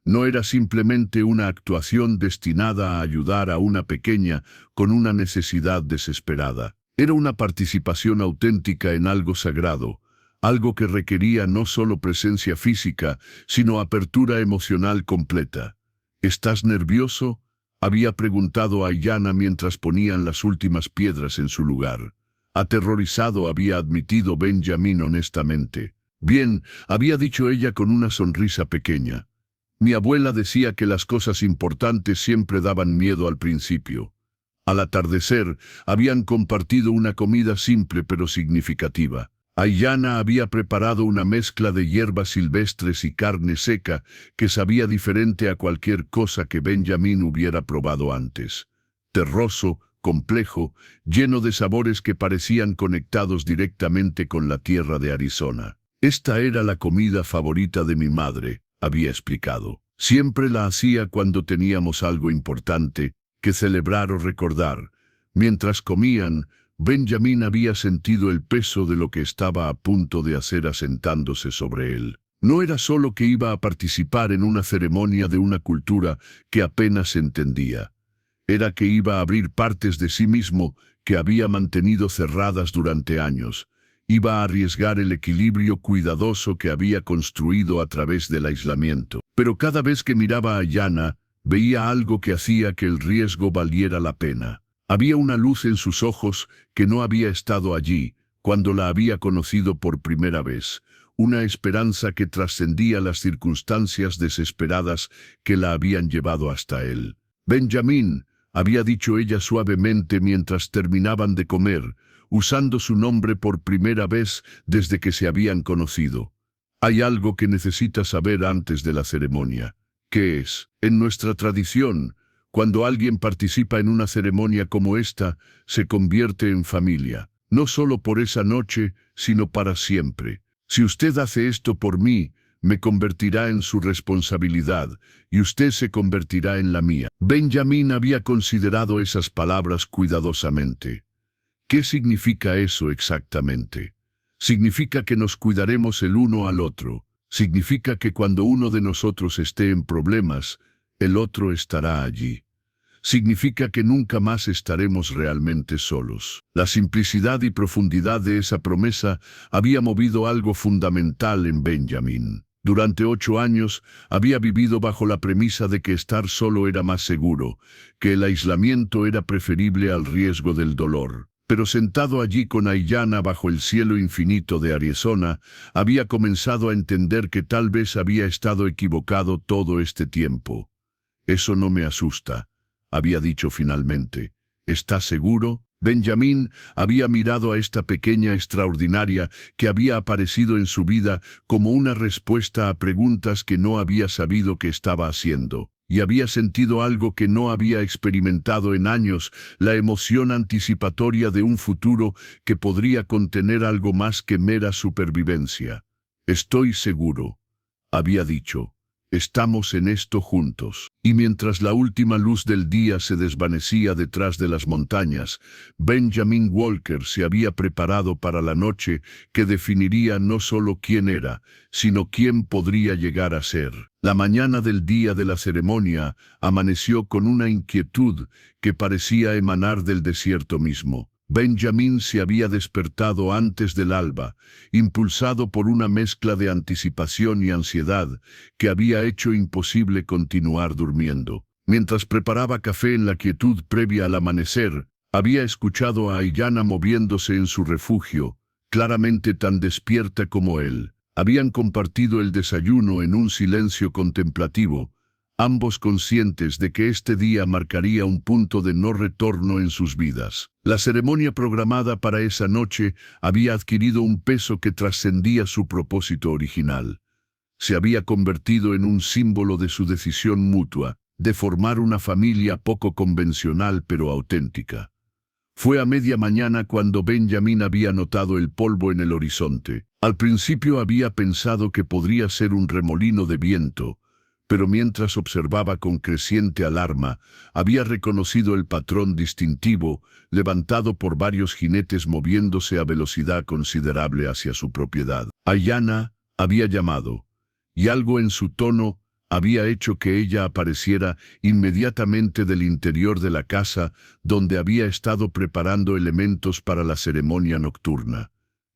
No era simplemente una actuación destinada a ayudar a una pequeña con una necesidad desesperada. Era una participación auténtica en algo sagrado, algo que requería no solo presencia física, sino apertura emocional completa. ¿Estás nervioso?, había preguntado a Aiyana mientras ponían las últimas piedras en su lugar. Aterrorizado, había admitido Benjamín honestamente. Bien, había dicho ella con una sonrisa pequeña. Mi abuela decía que las cosas importantes siempre daban miedo al principio. Al atardecer, habían compartido una comida simple pero significativa. Aiyana había preparado una mezcla de hierbas silvestres y carne seca que sabía diferente a cualquier cosa que Benjamín hubiera probado antes. Terroso, complejo, lleno de sabores que parecían conectados directamente con la tierra de Arizona. Esta era la comida favorita de mi madre, había explicado. Siempre la hacía cuando teníamos algo importante que celebrar o recordar. Mientras comían, Benjamín había sentido el peso de lo que estaba a punto de hacer asentándose sobre él. No era solo que iba a participar en una ceremonia de una cultura que apenas entendía. Era que iba a abrir partes de sí mismo que había mantenido cerradas durante años. Iba a arriesgar el equilibrio cuidadoso que había construido a través del aislamiento. Pero cada vez que miraba a Aiyana, veía algo que hacía que el riesgo valiera la pena. Había una luz en sus ojos que no había estado allí cuando la había conocido por primera vez. Una esperanza que trascendía las circunstancias desesperadas que la habían llevado hasta él. Benjamín, había dicho ella suavemente mientras terminaban de comer, usando su nombre por primera vez desde que se habían conocido. Hay algo que necesitas saber antes de la ceremonia. ¿Qué es? En nuestra tradición, cuando alguien participa en una ceremonia como esta, se convierte en familia. No solo por esa noche, sino para siempre. Si usted hace esto por mí, me convertirá en su responsabilidad, y usted se convertirá en la mía. Benjamín había considerado esas palabras cuidadosamente. ¿Qué significa eso exactamente? Significa que nos cuidaremos el uno al otro. Significa que cuando uno de nosotros esté en problemas, el otro estará allí. Significa que nunca más estaremos realmente solos. La simplicidad y profundidad de esa promesa había movido algo fundamental en Benjamín. Durante 8 años había vivido bajo la premisa de que estar solo era más seguro, que el aislamiento era preferible al riesgo del dolor. Pero sentado allí con Aiyana bajo el cielo infinito de Arizona, había comenzado a entender que tal vez había estado equivocado todo este tiempo. Eso no me asusta, había dicho finalmente. ¿Estás seguro? Benjamín había mirado a esta pequeña extraordinaria que había aparecido en su vida como una respuesta a preguntas que no había sabido que estaba haciendo. Y había sentido algo que no había experimentado en años, la emoción anticipatoria de un futuro que podría contener algo más que mera supervivencia. Estoy seguro, había dicho. Estamos en esto juntos. Y mientras la última luz del día se desvanecía detrás de las montañas, Benjamin Walker se había preparado para la noche que definiría no solo quién era, sino quién podría llegar a ser. La mañana del día de la ceremonia amaneció con una inquietud que parecía emanar del desierto mismo. Benjamin se había despertado antes del alba, impulsado por una mezcla de anticipación y ansiedad que había hecho imposible continuar durmiendo. Mientras preparaba café en la quietud previa al amanecer, había escuchado a Ayanna moviéndose en su refugio, claramente tan despierta como él. Habían compartido el desayuno en un silencio contemplativo, ambos conscientes de que este día marcaría un punto de no retorno en sus vidas. La ceremonia programada para esa noche había adquirido un peso que trascendía su propósito original. Se había convertido en un símbolo de su decisión mutua, de formar una familia poco convencional pero auténtica. Fue a media mañana cuando Benjamin había notado el polvo en el horizonte. Al principio había pensado que podría ser un remolino de viento, pero mientras observaba con creciente alarma, había reconocido el patrón distintivo, levantado por varios jinetes moviéndose a velocidad considerable hacia su propiedad. Ayanna había llamado, y algo en su tono había hecho que ella apareciera inmediatamente del interior de la casa donde había estado preparando elementos para la ceremonia nocturna.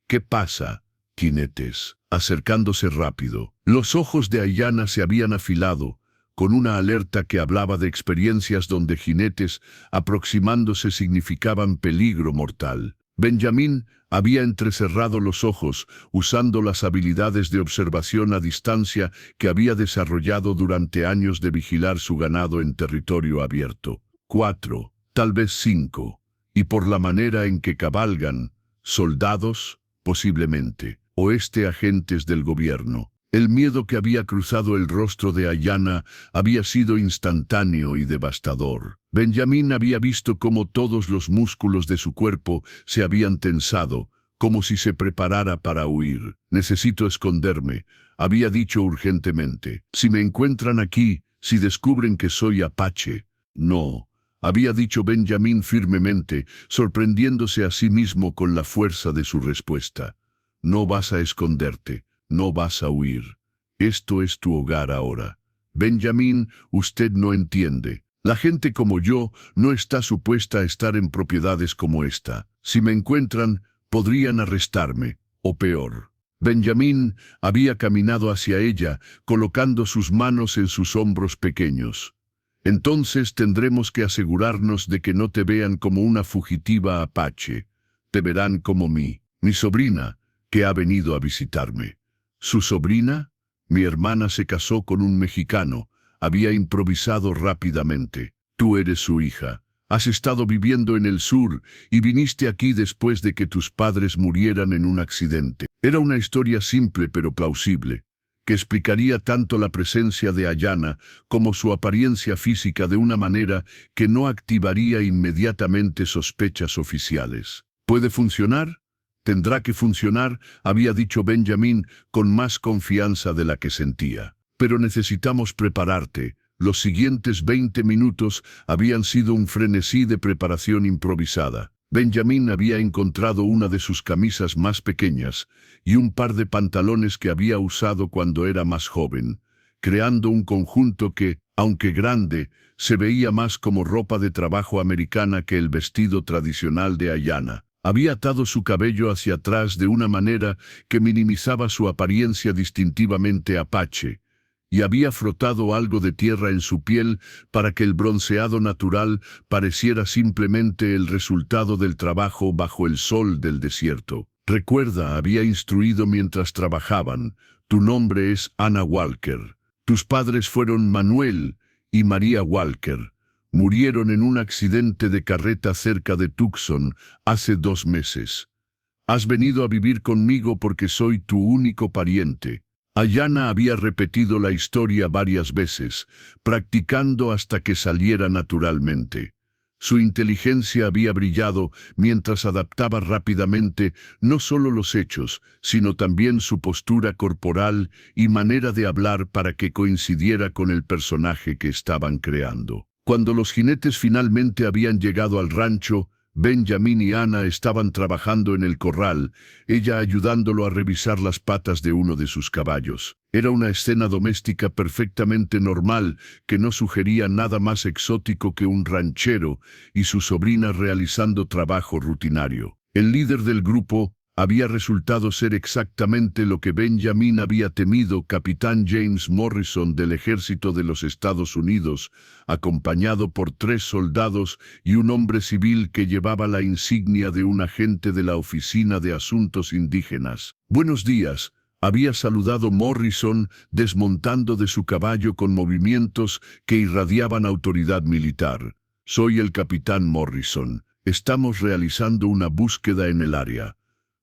¿Qué pasa, jinetes? Acercándose rápido. Los ojos de Ayanna se habían afilado, con una alerta que hablaba de experiencias donde jinetes aproximándose significaban peligro mortal. Benjamin había entrecerrado los ojos, usando las habilidades de observación a distancia que había desarrollado durante años de vigilar su ganado en territorio abierto. 4, tal vez 5, y por la manera en que cabalgan, soldados, posiblemente, o agentes del gobierno. El miedo que había cruzado el rostro de Ayanna había sido instantáneo y devastador. Benjamin había visto cómo todos los músculos de su cuerpo se habían tensado, como si se preparara para huir. «Necesito esconderme», había dicho urgentemente. «Si me encuentran aquí, si descubren que soy apache». «No», había dicho Benjamin firmemente, sorprendiéndose a sí mismo con la fuerza de su respuesta. «No vas a esconderte. No vas a huir. Esto es tu hogar ahora. Benjamin, usted no entiende. La gente como yo no está supuesta a estar en propiedades como esta. Si me encuentran, podrían arrestarme, o peor». Benjamin había caminado hacia ella, colocando sus manos en sus hombros pequeños. «Entonces tendremos que asegurarnos de que no te vean como una fugitiva apache. Te verán como mi sobrina, que ha venido a visitarme». ¿Su sobrina? Mi hermana se casó con un mexicano. Había improvisado rápidamente. Tú eres su hija. Has estado viviendo en el sur y viniste aquí después de que tus padres murieran en un accidente. Era una historia simple pero plausible, que explicaría tanto la presencia de Ayanna como su apariencia física de una manera que no activaría inmediatamente sospechas oficiales. ¿Puede funcionar? «Tendrá que funcionar», había dicho Benjamin con más confianza de la que sentía. «Pero necesitamos prepararte». Los siguientes 20 minutos habían sido un frenesí de preparación improvisada. Benjamin había encontrado una de sus camisas más pequeñas y un par de pantalones que había usado cuando era más joven, creando un conjunto que, aunque grande, se veía más como ropa de trabajo americana que el vestido tradicional de Ayanna. Había atado su cabello hacia atrás de una manera que minimizaba su apariencia distintivamente apache, y había frotado algo de tierra en su piel para que el bronceado natural pareciera simplemente el resultado del trabajo bajo el sol del desierto. «Recuerda», había instruido mientras trabajaban, «tu nombre es Anna Walker. Tus padres fueron Manuel y María Walker. Murieron en un accidente de carreta cerca de Tucson hace 2 meses. Has venido a vivir conmigo porque soy tu único pariente». Ayanna había repetido la historia varias veces, practicando hasta que saliera naturalmente. Su inteligencia había brillado mientras adaptaba rápidamente no solo los hechos, sino también su postura corporal y manera de hablar para que coincidiera con el personaje que estaban creando. Cuando los jinetes finalmente habían llegado al rancho, Benjamin y Ana estaban trabajando en el corral, ella ayudándolo a revisar las patas de uno de sus caballos. Era una escena doméstica perfectamente normal, que no sugería nada más exótico que un ranchero y su sobrina realizando trabajo rutinario. El líder del grupo había resultado ser exactamente lo que Benjamin había temido, Capitán James Morrison del Ejército de los Estados Unidos, acompañado por 3 soldados y un hombre civil que llevaba la insignia de un agente de la Oficina de Asuntos Indígenas. «Buenos días», había saludado Morrison, desmontando de su caballo con movimientos que irradiaban autoridad militar. «Soy el Capitán Morrison. Estamos realizando una búsqueda en el área».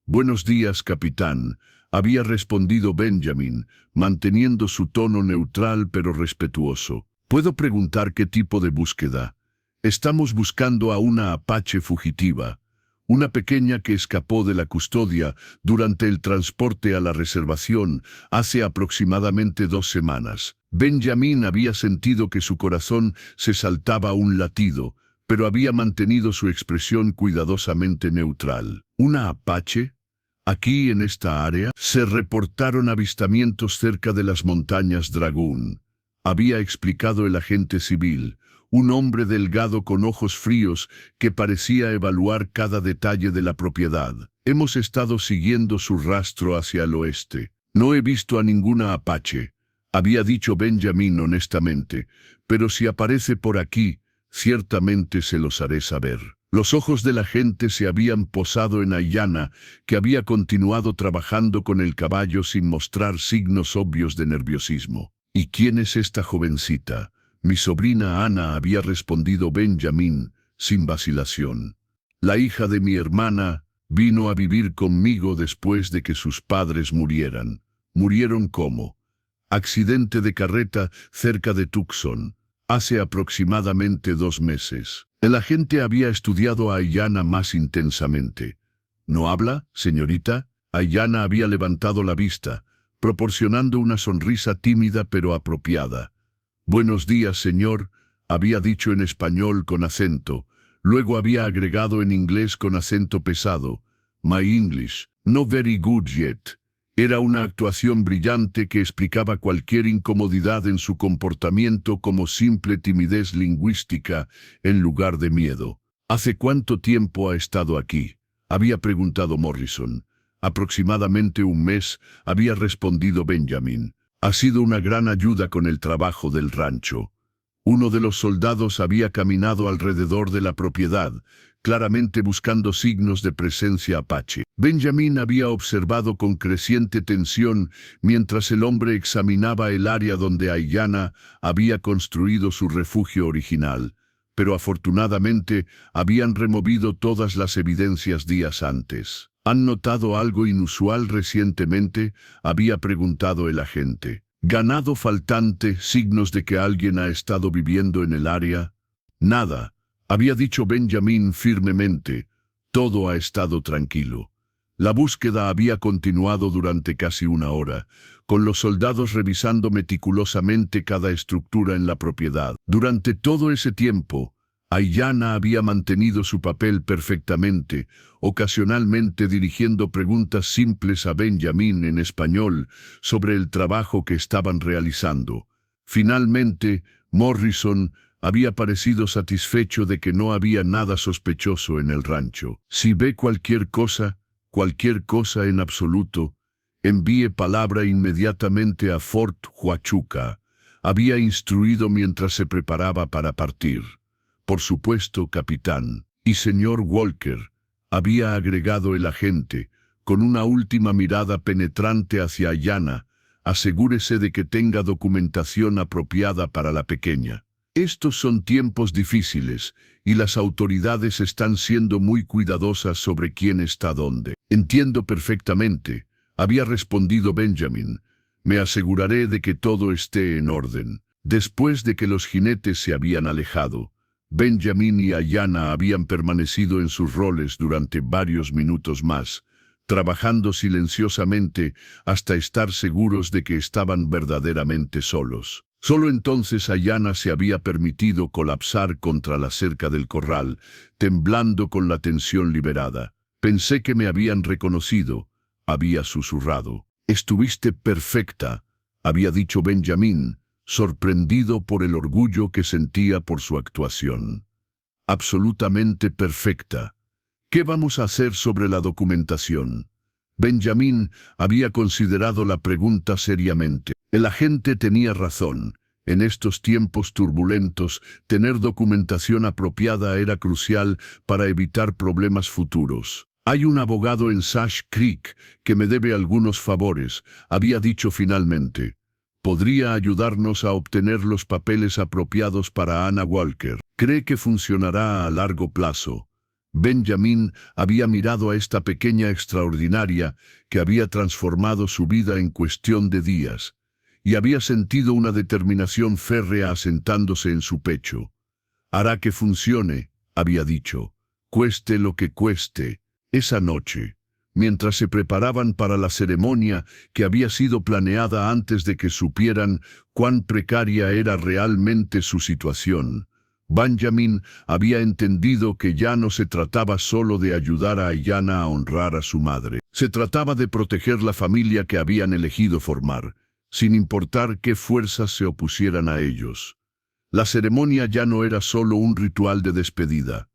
«Buenos días, capitán», había respondido Benjamin, manteniendo su tono neutral pero respetuoso. «¿Puedo preguntar qué tipo de búsqueda?» «Estamos buscando a una apache fugitiva, una pequeña que escapó de la custodia durante el transporte a la reservación hace aproximadamente 2 semanas». Benjamin había sentido que su corazón se saltaba a un latido, pero había mantenido su expresión cuidadosamente neutral. «¿Una apache? Aquí en esta área se reportaron avistamientos cerca de las montañas Dragoon», había explicado el agente civil, un hombre delgado con ojos fríos que parecía evaluar cada detalle de la propiedad. «Hemos estado siguiendo su rastro hacia el oeste. No he visto a ninguna apache», había dicho Benjamin honestamente, «pero si aparece por aquí, ciertamente se los haré saber». Los ojos de la gente se habían posado en Ayanna, que había continuado trabajando con el caballo sin mostrar signos obvios de nerviosismo. «¿Y quién es esta jovencita?» «Mi sobrina Ana», había respondido Benjamin, sin vacilación. «La hija de mi hermana vino a vivir conmigo después de que sus padres murieran». «¿Murieron cómo?» «Accidente de carreta cerca de Tucson, hace aproximadamente 2 meses». El agente había estudiado a Ayanna más intensamente. «¿No habla, señorita?» Ayanna había levantado la vista, proporcionando una sonrisa tímida pero apropiada. «Buenos días, señor», había dicho en español con acento, luego había agregado en inglés con acento pesado. «My English, no very good yet». Era una actuación brillante que explicaba cualquier incomodidad en su comportamiento como simple timidez lingüística en lugar de miedo. «¿Hace cuánto tiempo ha estado aquí?», había preguntado Morrison. «Aproximadamente 1 mes», había respondido Benjamin. «Ha sido una gran ayuda con el trabajo del rancho». Uno de los soldados había caminado alrededor de la propiedad, claramente buscando signos de presencia apache. Benjamin había observado con creciente tensión mientras el hombre examinaba el área donde Ayanna había construido su refugio original, pero afortunadamente habían removido todas las evidencias días antes. «¿Han notado algo inusual recientemente?», había preguntado el agente. «¿Ganado faltante, signos de que alguien ha estado viviendo en el área?» «Nada», había dicho Benjamin firmemente. «Todo ha estado tranquilo». La búsqueda había continuado durante casi 1 hora, con los soldados revisando meticulosamente cada estructura en la propiedad. Durante todo ese tiempo, Ayanna había mantenido su papel perfectamente, ocasionalmente dirigiendo preguntas simples a Benjamin en español sobre el trabajo que estaban realizando. Finalmente, Morrison había parecido satisfecho de que no había nada sospechoso en el rancho. «Si ve cualquier cosa en absoluto, envíe palabra inmediatamente a Fort Huachuca», había instruido mientras se preparaba para partir. «Por supuesto, capitán». «Y señor Walker», había agregado el agente, con una última mirada penetrante hacia Ayanna, «asegúrese de que tenga documentación apropiada para la pequeña. Estos son tiempos difíciles, y las autoridades están siendo muy cuidadosas sobre quién está dónde». «Entiendo perfectamente», había respondido Benjamin. «Me aseguraré de que todo esté en orden». Después de que los jinetes se habían alejado, Benjamín y Ayanna habían permanecido en sus roles durante varios minutos más, trabajando silenciosamente hasta estar seguros de que estaban verdaderamente solos. Solo entonces Ayanna se había permitido colapsar contra la cerca del corral, temblando con la tensión liberada. Pensé que me habían reconocido, había susurrado. Estuviste perfecta, había dicho Benjamín, sorprendido por el orgullo que sentía por su actuación. Absolutamente perfecta. ¿Qué vamos a hacer sobre la documentación? Benjamín había considerado la pregunta seriamente. El agente tenía razón. En estos tiempos turbulentos, tener documentación apropiada era crucial para evitar problemas futuros. Hay un abogado en Sash Creek que me debe algunos favores, había dicho finalmente. Podría ayudarnos a obtener los papeles apropiados para Anna Walker. ¿Cree que funcionará a largo plazo? Benjamín había mirado a esta pequeña extraordinaria que había transformado su vida en cuestión de días, y había sentido una determinación férrea asentándose en su pecho. Hará que funcione, había dicho, cueste lo que cueste. Esa noche, mientras se preparaban para la ceremonia que había sido planeada antes de que supieran cuán precaria era realmente su situación, Benjamín había entendido que ya no se trataba solo de ayudar a Ayanna a honrar a su madre. Se trataba de proteger la familia que habían elegido formar, sin importar qué fuerzas se opusieran a ellos. La ceremonia ya no era solo un ritual de despedida.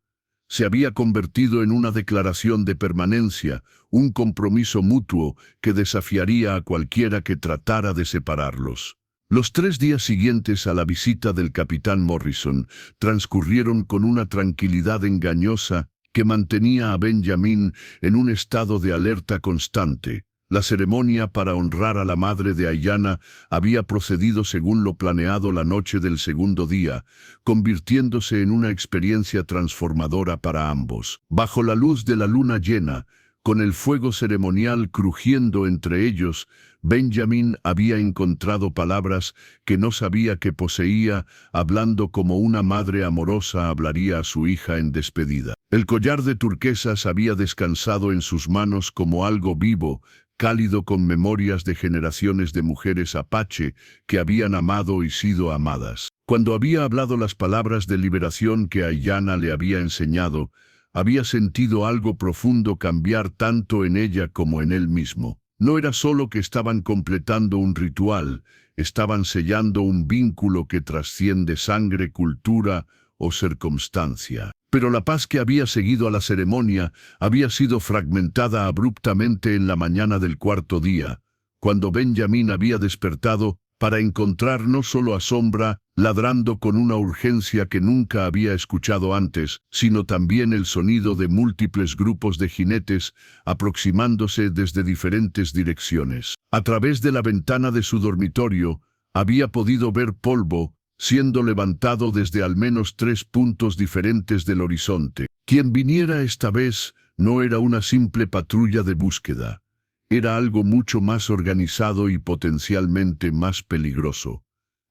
Se había convertido en una declaración de permanencia, un compromiso mutuo que desafiaría a cualquiera que tratara de separarlos. Los 3 días siguientes a la visita del capitán Morrison transcurrieron con una tranquilidad engañosa que mantenía a Benjamín en un estado de alerta constante. La ceremonia para honrar a la madre de Ayanna había procedido según lo planeado la noche del segundo día, convirtiéndose en una experiencia transformadora para ambos. Bajo la luz de la luna llena, con el fuego ceremonial crujiendo entre ellos, Benjamín había encontrado palabras que no sabía que poseía, hablando como una madre amorosa hablaría a su hija en despedida. El collar de turquesas había descansado en sus manos como algo vivo, cálido con memorias de generaciones de mujeres apache que habían amado y sido amadas. Cuando había hablado las palabras de liberación que Ayanna le había enseñado, había sentido algo profundo cambiar tanto en ella como en él mismo. No era solo que estaban completando un ritual, estaban sellando un vínculo que trasciende sangre, cultura o circunstancia. Pero la paz que había seguido a la ceremonia había sido fragmentada abruptamente en la mañana del cuarto día, cuando Benjamín había despertado para encontrar no solo a Sombra ladrando con una urgencia que nunca había escuchado antes, sino también el sonido de múltiples grupos de jinetes aproximándose desde diferentes direcciones. A través de la ventana de su dormitorio, había podido ver polvo siendo levantado desde al menos 3 puntos diferentes del horizonte. Quien viniera esta vez no era una simple patrulla de búsqueda. Era algo mucho más organizado y potencialmente más peligroso.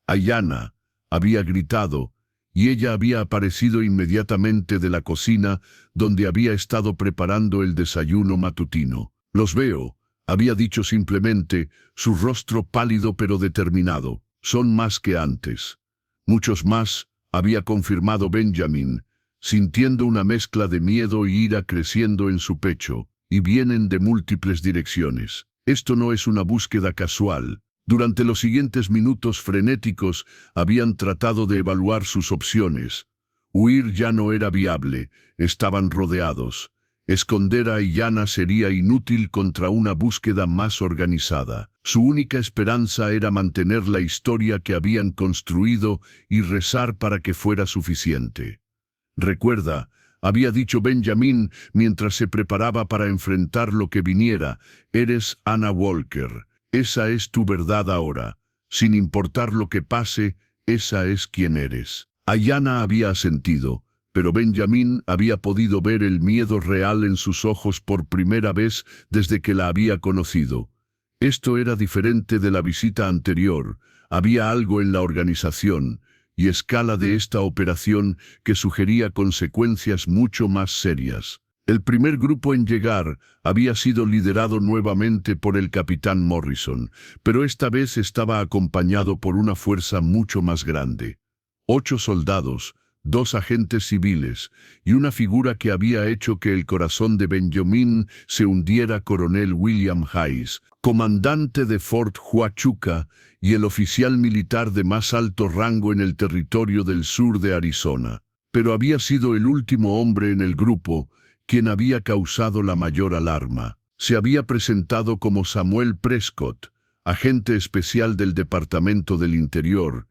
Ayanna había gritado, y ella había aparecido inmediatamente de la cocina donde había estado preparando el desayuno matutino. «Los veo», había dicho simplemente, su rostro pálido pero determinado. «Son más que antes». «Muchos más», había confirmado Benjamín, sintiendo una mezcla de miedo y ira creciendo en su pecho, «y vienen de múltiples direcciones. Esto no es una búsqueda casual». Durante los siguientes minutos frenéticos habían tratado de evaluar sus opciones. Huir ya no era viable, estaban rodeados. Esconder a Ayanna sería inútil contra una búsqueda más organizada. Su única esperanza era mantener la historia que habían construido y rezar para que fuera suficiente. «Recuerda», había dicho Benjamín mientras se preparaba para enfrentar lo que viniera, «eres Anna Walker. Esa es tu verdad ahora. Sin importar lo que pase, esa es quien eres». Ayanna había asentido, pero Benjamín había podido ver el miedo real en sus ojos por primera vez desde que la había conocido. Esto era diferente de la visita anterior, había algo en la organización, y escala de esta operación que sugería consecuencias mucho más serias. El primer grupo en llegar había sido liderado nuevamente por el capitán Morrison, pero esta vez estaba acompañado por una fuerza mucho más grande. 8 soldados, 2 agentes civiles y una figura que había hecho que el corazón de Benjamin se hundiera: coronel William Hayes, comandante de Fort Huachuca y el oficial militar de más alto rango en el territorio del sur de Arizona. Pero había sido el último hombre en el grupo quien había causado la mayor alarma. Se había presentado como Samuel Prescott, agente especial del Departamento del Interior,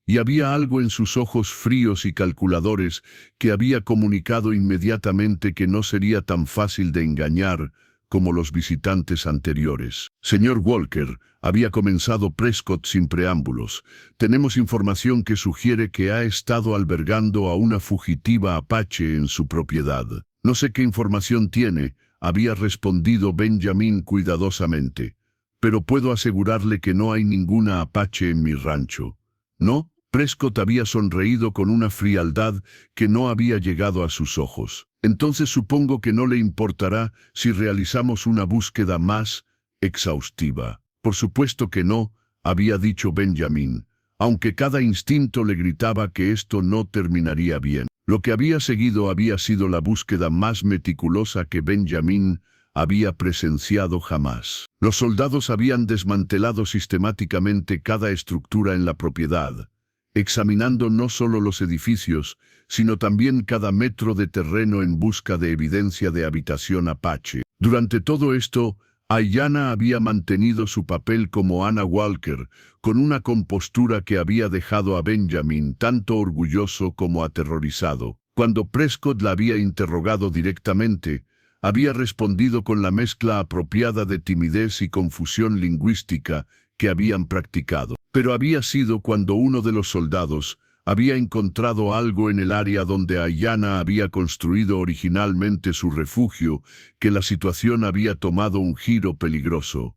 y había algo en sus ojos fríos y calculadores que había comunicado inmediatamente que no sería tan fácil de engañar como los visitantes anteriores. Señor Walker, había comenzado Prescott sin preámbulos, tenemos información que sugiere que ha estado albergando a una fugitiva apache en su propiedad. No sé qué información tiene, había respondido Benjamin cuidadosamente, pero puedo asegurarle que no hay ninguna apache en mi rancho. ¿No? Prescott había sonreído con una frialdad que no había llegado a sus ojos. Entonces supongo que no le importará si realizamos una búsqueda más exhaustiva. Por supuesto que no, había dicho Benjamin, aunque cada instinto le gritaba que esto no terminaría bien. Lo que había seguido había sido la búsqueda más meticulosa que Benjamin había presenciado jamás. Los soldados habían desmantelado sistemáticamente cada estructura en la propiedad, examinando no solo los edificios, sino también cada metro de terreno en busca de evidencia de habitación apache. Durante todo esto, Ayanna había mantenido su papel como Anna Walker, con una compostura que había dejado a Benjamin tanto orgulloso como aterrorizado. Cuando Prescott la había interrogado directamente, había respondido con la mezcla apropiada de timidez y confusión lingüística que habían practicado. Pero había sido cuando uno de los soldados había encontrado algo en el área donde Ayanna había construido originalmente su refugio, que la situación había tomado un giro peligroso.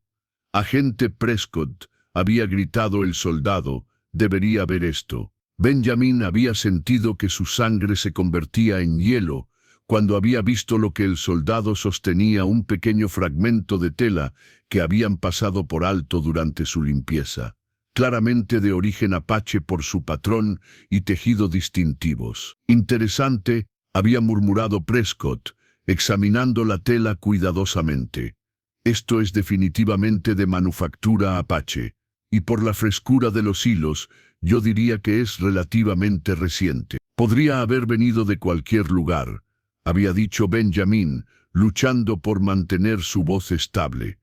«Agente Prescott», había gritado el soldado, «debería ver esto». Benjamin había sentido que su sangre se convertía en hielo cuando había visto lo que el soldado sostenía: un pequeño fragmento de tela que habían pasado por alto durante su limpieza, claramente de origen apache por su patrón y tejido distintivos. «Interesante», había murmurado Prescott, examinando la tela cuidadosamente. «Esto es definitivamente de manufactura apache, y por la frescura de los hilos, yo diría que es relativamente reciente. Podría haber venido de cualquier lugar», había dicho Benjamin, luchando por mantener su voz estable.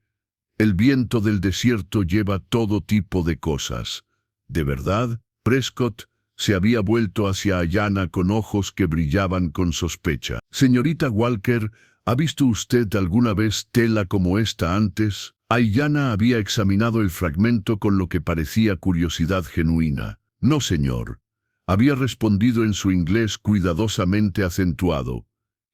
«El viento del desierto lleva todo tipo de cosas». «¿De verdad?» Prescott se había vuelto hacia Ayanna con ojos que brillaban con sospecha. «Señorita Walker, ¿ha visto usted alguna vez tela como esta antes?» Ayanna había examinado el fragmento con lo que parecía curiosidad genuina. «No, señor», había respondido en su inglés cuidadosamente acentuado.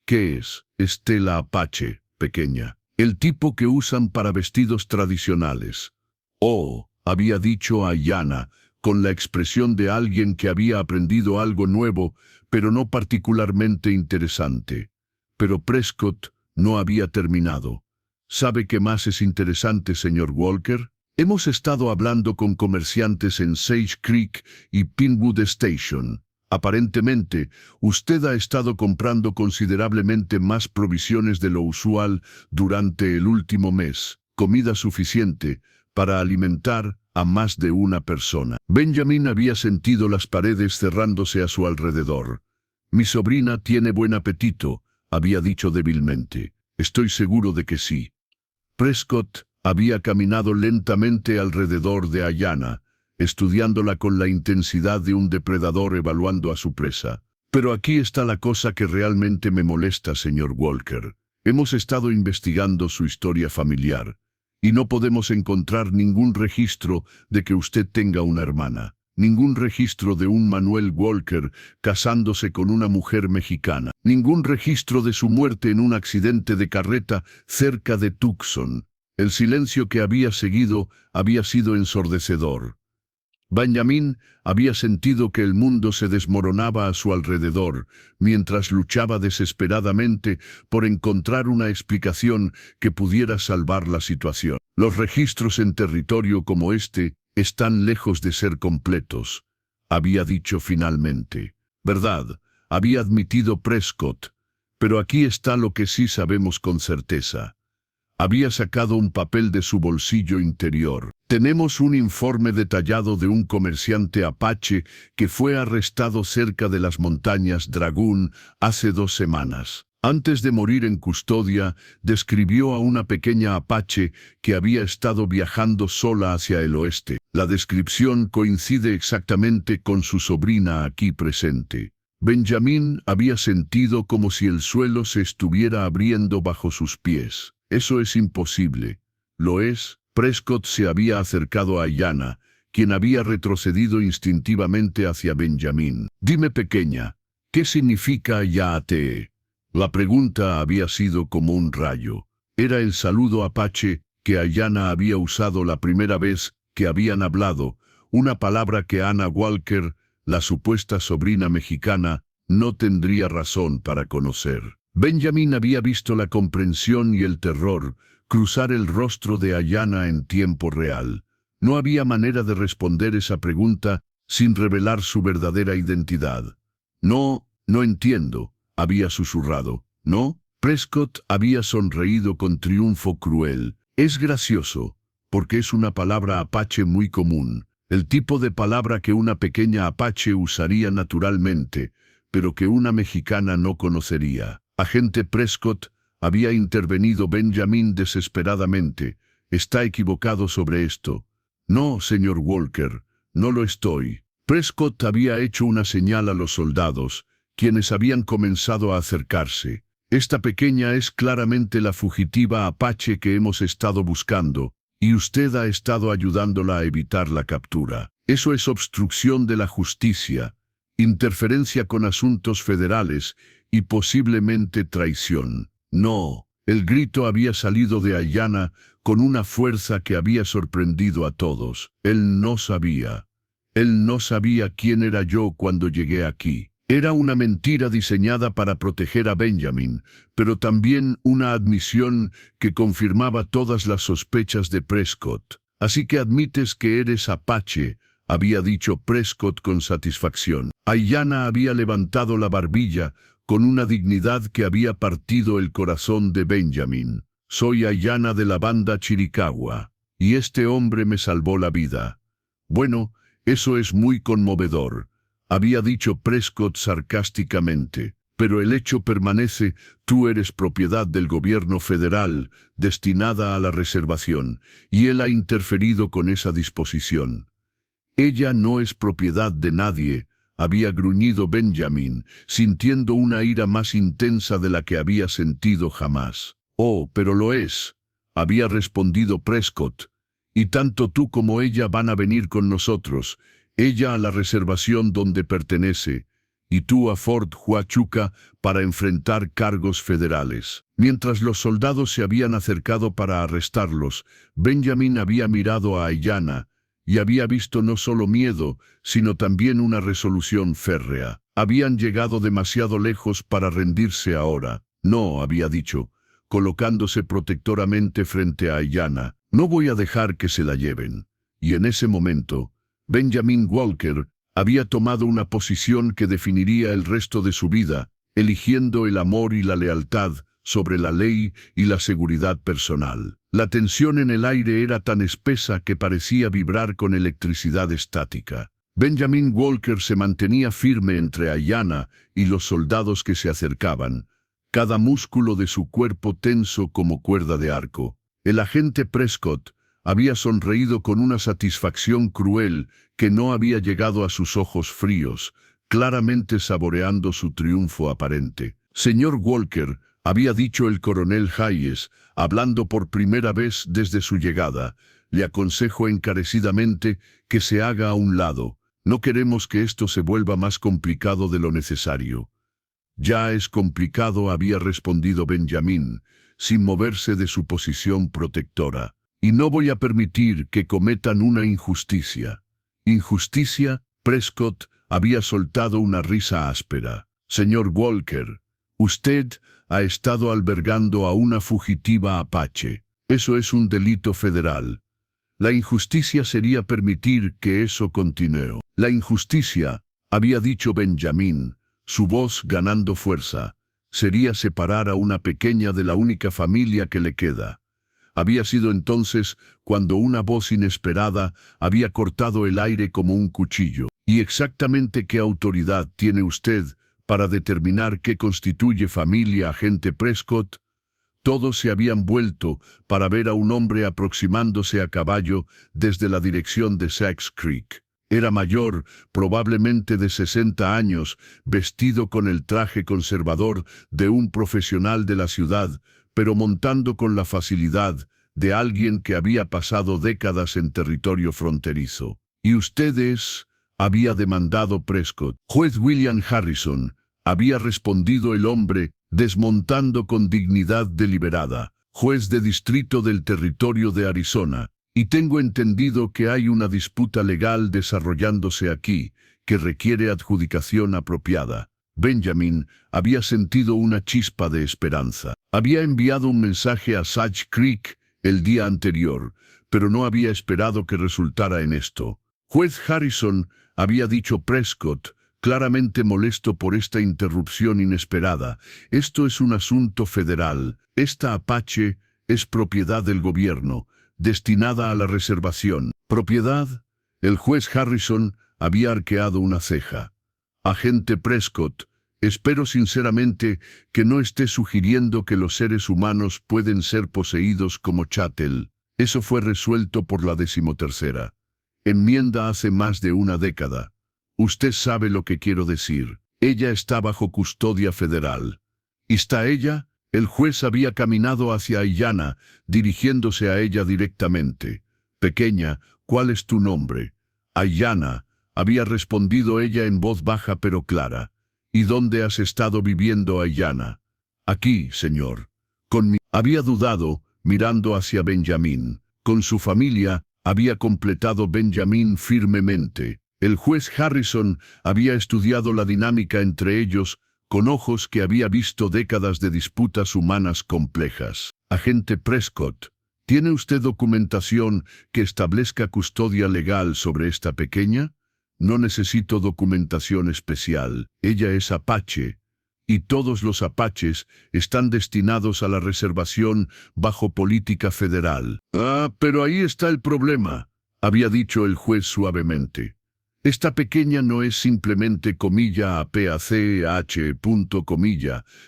«¿Qué es?» «Es tela apache, pequeña. El tipo que usan para vestidos tradicionales». «Oh», había dicho Ayanna, con la expresión de alguien que había aprendido algo nuevo, pero no particularmente interesante. Pero Prescott no había terminado. «¿Sabe qué más es interesante, señor Walker? Hemos estado hablando con comerciantes en Sage Creek y Pinwood Station. Aparentemente, usted ha estado comprando considerablemente más provisiones de lo usual durante el último mes, comida suficiente para alimentar a más de una persona». Benjamin había sentido las paredes cerrándose a su alrededor. «Mi sobrina tiene buen apetito», había dicho débilmente. «Estoy seguro de que sí». Prescott había caminado lentamente alrededor de Ayanna, estudiándola con la intensidad de un depredador evaluando a su presa. «Pero aquí está la cosa que realmente me molesta, señor Walker. Hemos estado investigando su historia familiar, y no podemos encontrar ningún registro de que usted tenga una hermana. Ningún registro de un Manuel Walker casándose con una mujer mexicana. Ningún registro de su muerte en un accidente de carreta cerca de Tucson». El silencio que había seguido había sido ensordecedor. Benjamín había sentido que el mundo se desmoronaba a su alrededor, mientras luchaba desesperadamente por encontrar una explicación que pudiera salvar la situación. Los registros en territorio como este están lejos de ser completos, había dicho finalmente. ¿Verdad?, había admitido Prescott. Pero aquí está lo que sí sabemos con certeza. Había sacado un papel de su bolsillo interior. Tenemos un informe detallado de un comerciante apache que fue arrestado cerca de las montañas Dragoon hace 2 semanas. Antes de morir en custodia, describió a una pequeña apache que había estado viajando sola hacia el oeste. La descripción coincide exactamente con su sobrina aquí presente. Benjamín había sentido como si el suelo se estuviera abriendo bajo sus pies. Eso es imposible. ¿Lo es? Prescott se había acercado a Ayanna, quien había retrocedido instintivamente hacia Benjamín. Dime, pequeña, ¿qué significa Yaate? La pregunta había sido como un rayo. Era el saludo apache que Ayanna había usado la primera vez que habían hablado, una palabra que Anna Walker, la supuesta sobrina mexicana, no tendría razón para conocer. Benjamín había visto la comprensión y el terror cruzar el rostro de Ayanna en tiempo real. No había manera de responder esa pregunta sin revelar su verdadera identidad. No entiendo, había susurrado. ¿No? Prescott había sonreído con triunfo cruel. Es gracioso, porque es una palabra apache muy común. El tipo de palabra que una pequeña apache usaría naturalmente, pero que una mexicana no conocería. Agente Prescott, había intervenido Benjamín desesperadamente. Está equivocado sobre esto. No, señor Walker, no lo estoy. Prescott había hecho una señal a los soldados, quienes habían comenzado a acercarse. Esta pequeña es claramente la fugitiva apache que hemos estado buscando, y usted ha estado ayudándola a evitar la captura. Eso es obstrucción de la justicia, interferencia con asuntos federales y posiblemente traición. No, el grito había salido de Ayanna con una fuerza que había sorprendido a todos. Él no sabía quién era yo cuando llegué aquí. Era una mentira diseñada para proteger a Benjamín, pero también una admisión que confirmaba todas las sospechas de Prescott. Así que admites que eres apache, había dicho Prescott con satisfacción. Ayanna había levantado la barbilla con una dignidad que había partido el corazón de Benjamín. Soy Ayanna de la banda Chiricahua, y este hombre me salvó la vida. Bueno, eso es muy conmovedor, había dicho Prescott sarcásticamente. Pero el hecho permanece, tú eres propiedad del gobierno federal, destinada a la reservación, y él ha interferido con esa disposición. Ella no es propiedad de nadie, había gruñido Benjamín, sintiendo una ira más intensa de la que había sentido jamás. Oh, pero lo es, había respondido Prescott, y tanto tú como ella van a venir con nosotros, ella a la reservación donde pertenece, y tú a Fort Huachuca para enfrentar cargos federales. Mientras los soldados se habían acercado para arrestarlos, Benjamín había mirado a Ayanna, y había visto no solo miedo, sino también una resolución férrea. Habían llegado demasiado lejos para rendirse ahora. No, había dicho, colocándose protectoramente frente a Ayanna. No voy a dejar que se la lleven. Y en ese momento, Benjamín Walker había tomado una posición que definiría el resto de su vida, eligiendo el amor y la lealtad sobre la ley y la seguridad personal. La tensión en el aire era tan espesa que parecía vibrar con electricidad estática. Benjamín Walker se mantenía firme entre Ayanna y los soldados que se acercaban, cada músculo de su cuerpo tenso como cuerda de arco. El agente Prescott había sonreído con una satisfacción cruel que no había llegado a sus ojos fríos, claramente saboreando su triunfo aparente. Señor Walker, había dicho el coronel Hayes, hablando por primera vez desde su llegada, le aconsejo encarecidamente que se haga a un lado. No queremos que esto se vuelva más complicado de lo necesario. Ya es complicado, había respondido Benjamín, sin moverse de su posición protectora. Y no voy a permitir que cometan una injusticia. Injusticia. Prescott había soltado una risa áspera. Señor Walker, usted ha estado albergando a una fugitiva apache. Eso es un delito federal. La injusticia sería permitir que eso continúe. La injusticia, había dicho Benjamin, su voz ganando fuerza, sería separar a una pequeña de la única familia que le queda. Había sido entonces cuando una voz inesperada había cortado el aire como un cuchillo. ¿Y exactamente qué autoridad tiene usted para determinar qué constituye familia, agente Prescott? Todos se habían vuelto para ver a un hombre aproximándose a caballo desde la dirección de Sachs Creek. Era mayor, probablemente de 60 años, vestido con el traje conservador de un profesional de la ciudad, pero montando con la facilidad de alguien que había pasado décadas en territorio fronterizo. ¿Y ustedes? Había demandado Prescott. Juez William Harrison, había respondido el hombre, desmontando con dignidad deliberada. Juez de distrito del territorio de Arizona. Y tengo entendido que hay una disputa legal desarrollándose aquí, que requiere adjudicación apropiada. Benjamin había sentido una chispa de esperanza. Había enviado un mensaje a Sachs Creek el día anterior, pero no había esperado que resultara en esto. Juez Harrison, había dicho Prescott, claramente molesto por esta interrupción inesperada. Esto es un asunto federal. Esta apache es propiedad del gobierno, destinada a la reservación. ¿Propiedad? El juez Harrison había arqueado una ceja. Agente Prescott, espero sinceramente que no esté sugiriendo que los seres humanos pueden ser poseídos como chattel. Eso fue resuelto por la 13ª enmienda hace más de una década. Usted sabe lo que quiero decir. Ella está bajo custodia federal. ¿Y está ella? El juez había caminado hacia Aiyana, dirigiéndose a ella directamente. Pequeña, ¿cuál es tu nombre? Aiyana, había respondido ella en voz baja pero clara. ¿Y dónde has estado viviendo, Aiyana? Aquí, señor. Había dudado, mirando hacia Benjamin. Con su familia, había completado Benjamin firmemente. El juez Harrison había estudiado la dinámica entre ellos con ojos que había visto décadas de disputas humanas complejas. Agente Prescott, ¿tiene usted documentación que establezca custodia legal sobre esta pequeña? No necesito documentación especial. Ella es apache, y todos los apaches están destinados a la reservación bajo política federal. Pero ahí está el problema, había dicho el juez suavemente. Esta pequeña no es simplemente APACH.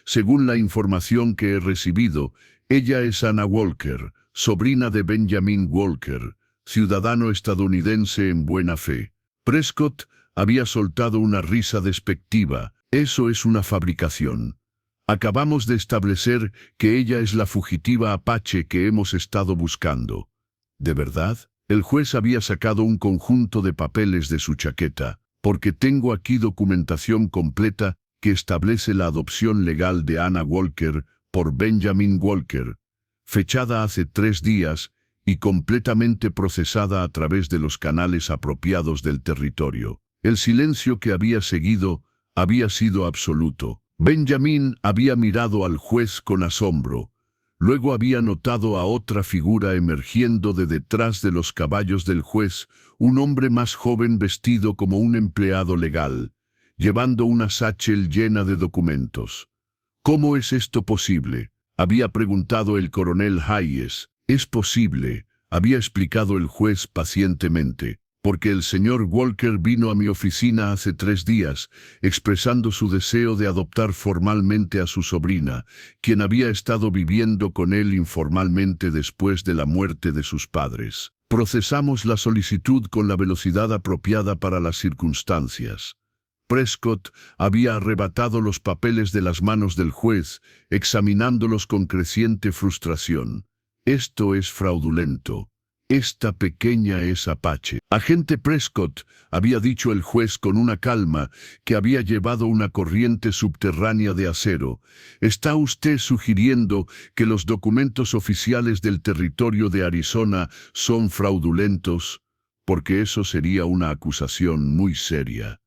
Según la información que he recibido, ella es Anna Walker, sobrina de Benjamin Walker, ciudadano estadounidense en buena fe. Prescott había soltado una risa despectiva. Eso es una fabricación. Acabamos de establecer que ella es la fugitiva apache que hemos estado buscando. ¿De verdad? El juez había sacado un conjunto de papeles de su chaqueta, porque tengo aquí documentación completa que establece la adopción legal de Anna Walker por Benjamin Walker, fechada hace 3 días y completamente procesada a través de los canales apropiados del territorio. El silencio que había seguido había sido absoluto. Benjamin había mirado al juez con asombro. Luego había notado a otra figura emergiendo de detrás de los caballos del juez, un hombre más joven vestido como un empleado legal, llevando una satchel llena de documentos. ¿Cómo es esto posible?, había preguntado el coronel Hayes. Es posible, había explicado el juez pacientemente, porque el señor Walker vino a mi oficina hace 3 días, expresando su deseo de adoptar formalmente a su sobrina, quien había estado viviendo con él informalmente después de la muerte de sus padres. Procesamos la solicitud con la velocidad apropiada para las circunstancias. Prescott había arrebatado los papeles de las manos del juez, examinándolos con creciente frustración. Esto es fraudulento. Esta pequeña es apache. Agente Prescott, había dicho el juez con una calma que había llevado una corriente subterránea de acero. ¿Está usted sugiriendo que los documentos oficiales del territorio de Arizona son fraudulentos? porque eso sería una acusación muy seria.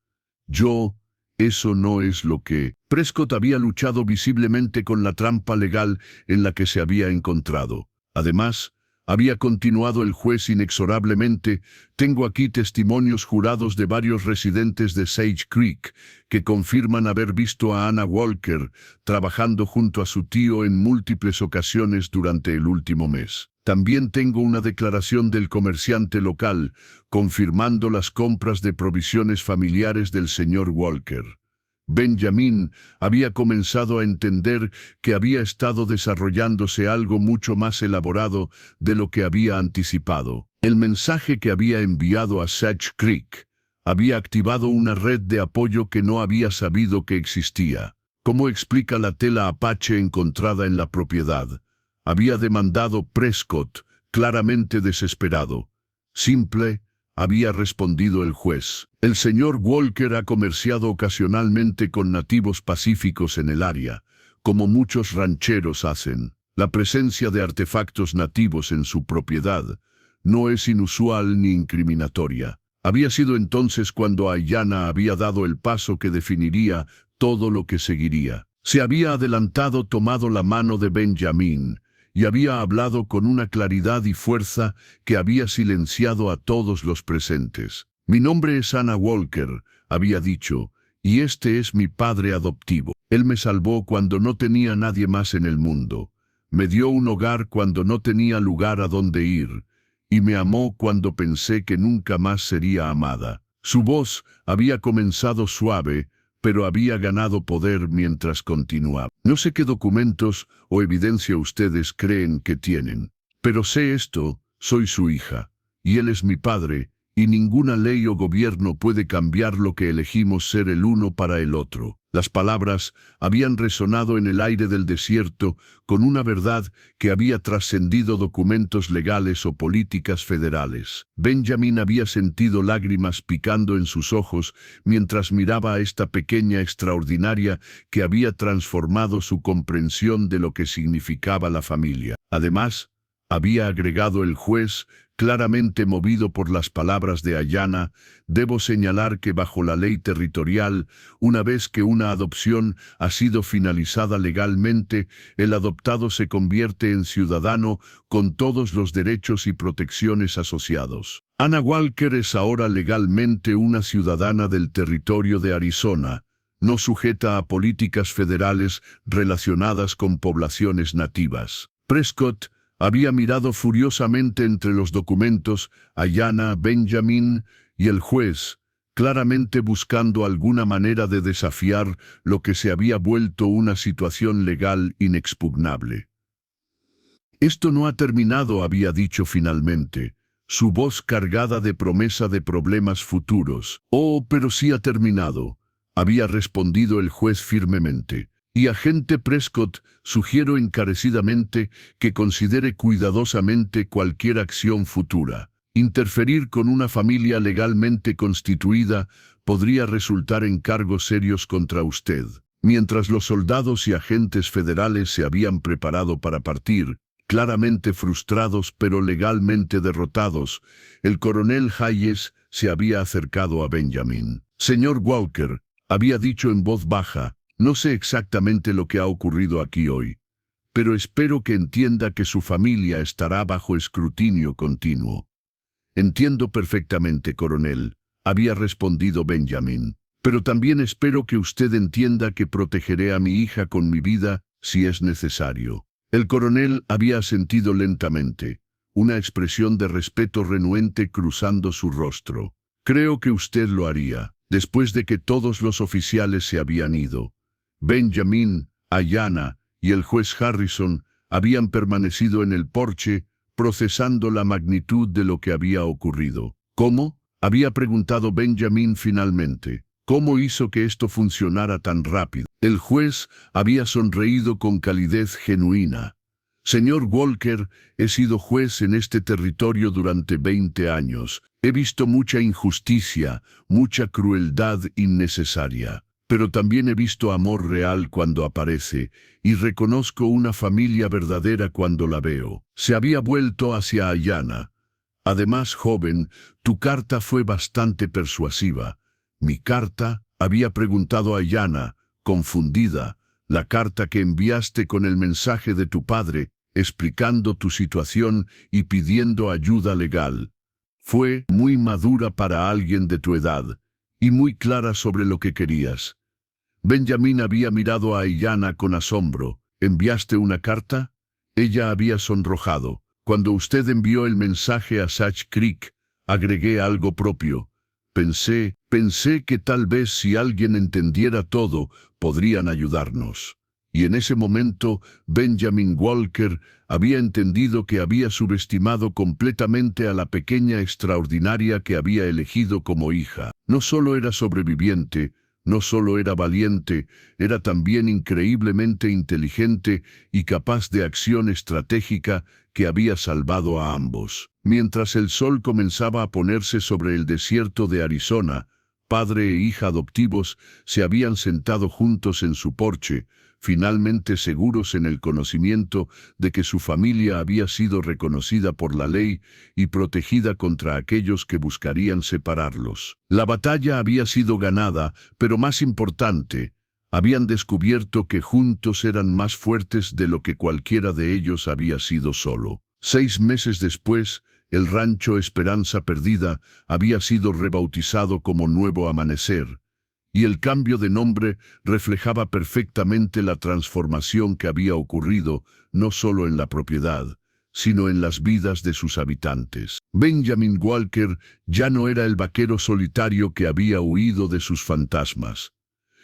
Eso no es lo que... Prescott había luchado visiblemente con la trampa legal en la que se había encontrado. Además, había continuado el juez inexorablemente: tengo aquí testimonios jurados de varios residentes de Sage Creek que confirman haber visto a Anna Walker trabajando junto a su tío en múltiples ocasiones durante el último mes. También tengo una declaración del comerciante local confirmando las compras de provisiones familiares del señor Walker. Benjamin había comenzado a entender que había estado desarrollándose algo mucho más elaborado de lo que había anticipado. El mensaje que había enviado a Sage Creek había activado una red de apoyo que no había sabido que existía. ¿Cómo explica la tela Apache encontrada en la propiedad? Había demandado Prescott, claramente desesperado. Simple, había respondido el juez. El señor Walker ha comerciado ocasionalmente con nativos pacíficos en el área, como muchos rancheros hacen. La presencia de artefactos nativos en su propiedad no es inusual ni incriminatoria. Había sido entonces cuando Ayanna había dado el paso que definiría todo lo que seguiría. Se había adelantado, tomado la mano de Benjamin, y había hablado con una claridad y fuerza que había silenciado a todos los presentes. Mi nombre es Anna Walker, había dicho, y este es mi padre adoptivo. Él me salvó cuando no tenía nadie más en el mundo. Me dio un hogar cuando no tenía lugar a donde ir, y me amó cuando pensé que nunca más sería amada. Su voz había comenzado suave, pero había ganado poder mientras continuaba. No sé qué documentos o evidencia ustedes creen que tienen, pero sé esto: soy su hija, y él es mi padre, y ninguna ley o gobierno puede cambiar lo que elegimos ser el uno para el otro. Las palabras habían resonado en el aire del desierto con una verdad que había trascendido documentos legales o políticas federales. Benjamin había sentido lágrimas picando en sus ojos mientras miraba a esta pequeña extraordinaria que había transformado su comprensión de lo que significaba la familia. Además, había agregado el juez, claramente movido por las palabras de Ayanna, debo señalar que bajo la ley territorial, una vez que una adopción ha sido finalizada legalmente, el adoptado se convierte en ciudadano con todos los derechos y protecciones asociados. Anna Walker es ahora legalmente una ciudadana del territorio de Arizona, no sujeta a políticas federales relacionadas con poblaciones nativas. Prescott había mirado furiosamente entre los documentos a Ayanna, Benjamin y el juez, claramente buscando alguna manera de desafiar lo que se había vuelto una situación legal inexpugnable. Esto no ha terminado, había dicho finalmente, su voz cargada de promesa de problemas futuros. Oh, pero sí ha terminado, había respondido el juez firmemente. Y agente Prescott, sugiero encarecidamente que considere cuidadosamente cualquier acción futura. Interferir con una familia legalmente constituida podría resultar en cargos serios contra usted. Mientras los soldados y agentes federales se habían preparado para partir, claramente frustrados pero legalmente derrotados, el coronel Hayes se había acercado a Benjamin. Señor Walker, había dicho en voz baja, no sé exactamente lo que ha ocurrido aquí hoy, pero espero que entienda que su familia estará bajo escrutinio continuo. Entiendo perfectamente, coronel, había respondido Benjamin, pero también espero que usted entienda que protegeré a mi hija con mi vida si es necesario. El coronel había asentido lentamente, una expresión de respeto renuente cruzando su rostro. Creo que usted lo haría, después de que todos los oficiales se habían ido. Benjamin, Ayanna y el juez Harrison habían permanecido en el porche, procesando la magnitud de lo que había ocurrido. ¿Cómo?, había preguntado Benjamin finalmente. ¿Cómo hizo que esto funcionara tan rápido? El juez había sonreído con calidez genuina. Señor Walker, he sido juez en este territorio durante 20 años. He visto mucha injusticia, mucha crueldad innecesaria. Pero también he visto amor real cuando aparece, y reconozco una familia verdadera cuando la veo. Se había vuelto hacia Ayanna. Además, joven, tu carta fue bastante persuasiva. ¿Mi carta? Había preguntado Ayanna, confundida. La carta que enviaste con el mensaje de tu padre, explicando tu situación y pidiendo ayuda legal. Fue muy madura para alguien de tu edad, y muy clara sobre lo que querías. Benjamín había mirado a Ayanna con asombro. ¿Enviaste una carta? Ella había sonrojado. Cuando usted envió el mensaje a Sach Creek, agregué algo propio. Pensé que tal vez si alguien entendiera todo, podrían ayudarnos. Y en ese momento, Benjamin Walker había entendido que había subestimado completamente a la pequeña extraordinaria que había elegido como hija. No solo era sobreviviente, no solo era valiente, era también increíblemente inteligente y capaz de acción estratégica que había salvado a ambos. Mientras el sol comenzaba a ponerse sobre el desierto de Arizona, padre e hija adoptivos se habían sentado juntos en su porche, finalmente seguros en el conocimiento de que su familia había sido reconocida por la ley y protegida contra aquellos que buscarían separarlos. La batalla había sido ganada, pero más importante, habían descubierto que juntos eran más fuertes de lo que cualquiera de ellos había sido solo. 6 meses después, el rancho Esperanza Perdida había sido rebautizado como Nuevo Amanecer, y el cambio de nombre reflejaba perfectamente la transformación que había ocurrido no solo en la propiedad, sino en las vidas de sus habitantes. Benjamin Walker ya no era el vaquero solitario que había huido de sus fantasmas.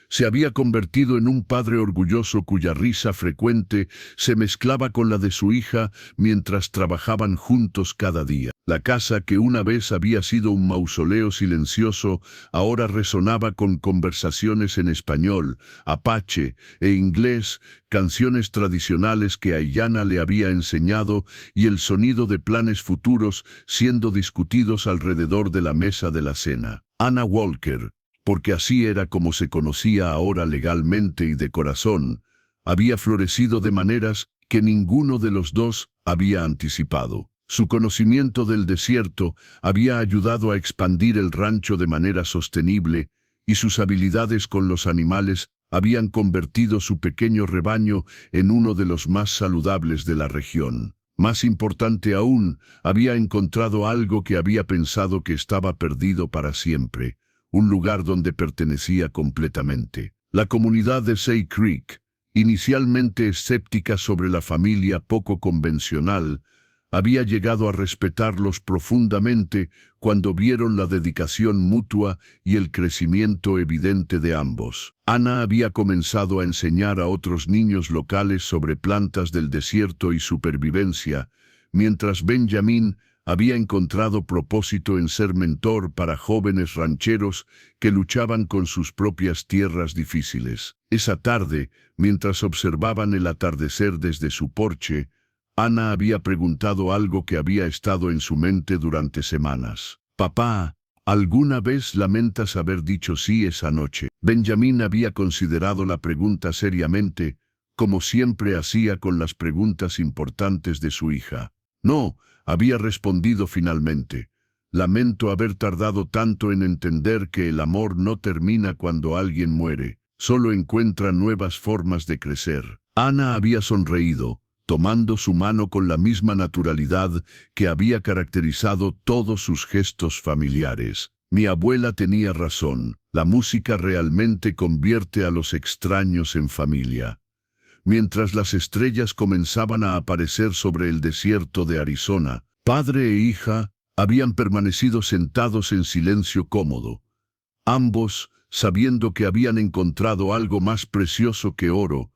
Se había convertido en un padre orgulloso cuya risa frecuente se mezclaba con la de su hija mientras trabajaban juntos cada día. La casa que una vez había sido un mausoleo silencioso ahora resonaba con conversaciones en español, apache e inglés, canciones tradicionales que Ayanna le había enseñado y el sonido de planes futuros siendo discutidos alrededor de la mesa de la cena. Anna Walker, porque así era como se conocía ahora legalmente y de corazón, había florecido de maneras que ninguno de los dos había anticipado. Su conocimiento del desierto había ayudado a expandir el rancho de manera sostenible y sus habilidades con los animales habían convertido su pequeño rebaño en uno de los más saludables de la región. Más importante aún, había encontrado algo que había pensado que estaba perdido para siempre. Un lugar donde pertenecía completamente. La comunidad de Sach Creek, inicialmente escéptica sobre la familia poco convencional, había llegado a respetarlos profundamente cuando vieron la dedicación mutua y el crecimiento evidente de ambos. Anna había comenzado a enseñar a otros niños locales sobre plantas del desierto y supervivencia, mientras Benjamin había encontrado propósito en ser mentor para jóvenes rancheros que luchaban con sus propias tierras difíciles. Esa tarde, mientras observaban el atardecer desde su porche, Anna había preguntado algo que había estado en su mente durante semanas. «Papá, ¿alguna vez lamentas haber dicho sí esa noche?» Benjamín había considerado la pregunta seriamente, como siempre hacía con las preguntas importantes de su hija. «No», había respondido finalmente. «Lamento haber tardado tanto en entender que el amor no termina cuando alguien muere, solo encuentra nuevas formas de crecer». Anna había sonreído, tomando su mano con la misma naturalidad que había caracterizado todos sus gestos familiares. «Mi abuela tenía razón, la música realmente convierte a los extraños en familia». Mientras las estrellas comenzaban a aparecer sobre el desierto de Arizona, padre e hija habían permanecido sentados en silencio cómodo, ambos sabiendo que habían encontrado algo más precioso que oro,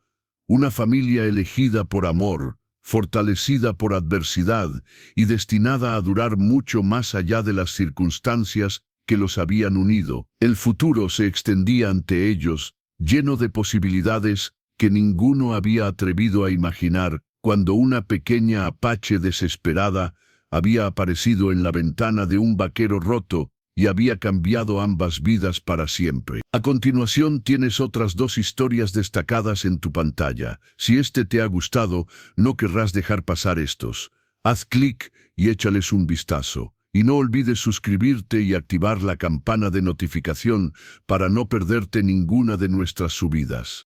una familia elegida por amor, fortalecida por adversidad y destinada a durar mucho más allá de las circunstancias que los habían unido. El futuro se extendía ante ellos, lleno de posibilidades que ninguno había atrevido a imaginar cuando una pequeña apache desesperada había aparecido en la ventana de un vaquero roto y había cambiado ambas vidas para siempre. A continuación tienes otras 2 historias destacadas en tu pantalla. Si este te ha gustado, no querrás dejar pasar estos. Haz clic y échales un vistazo. Y no olvides suscribirte y activar la campana de notificación para no perderte ninguna de nuestras subidas.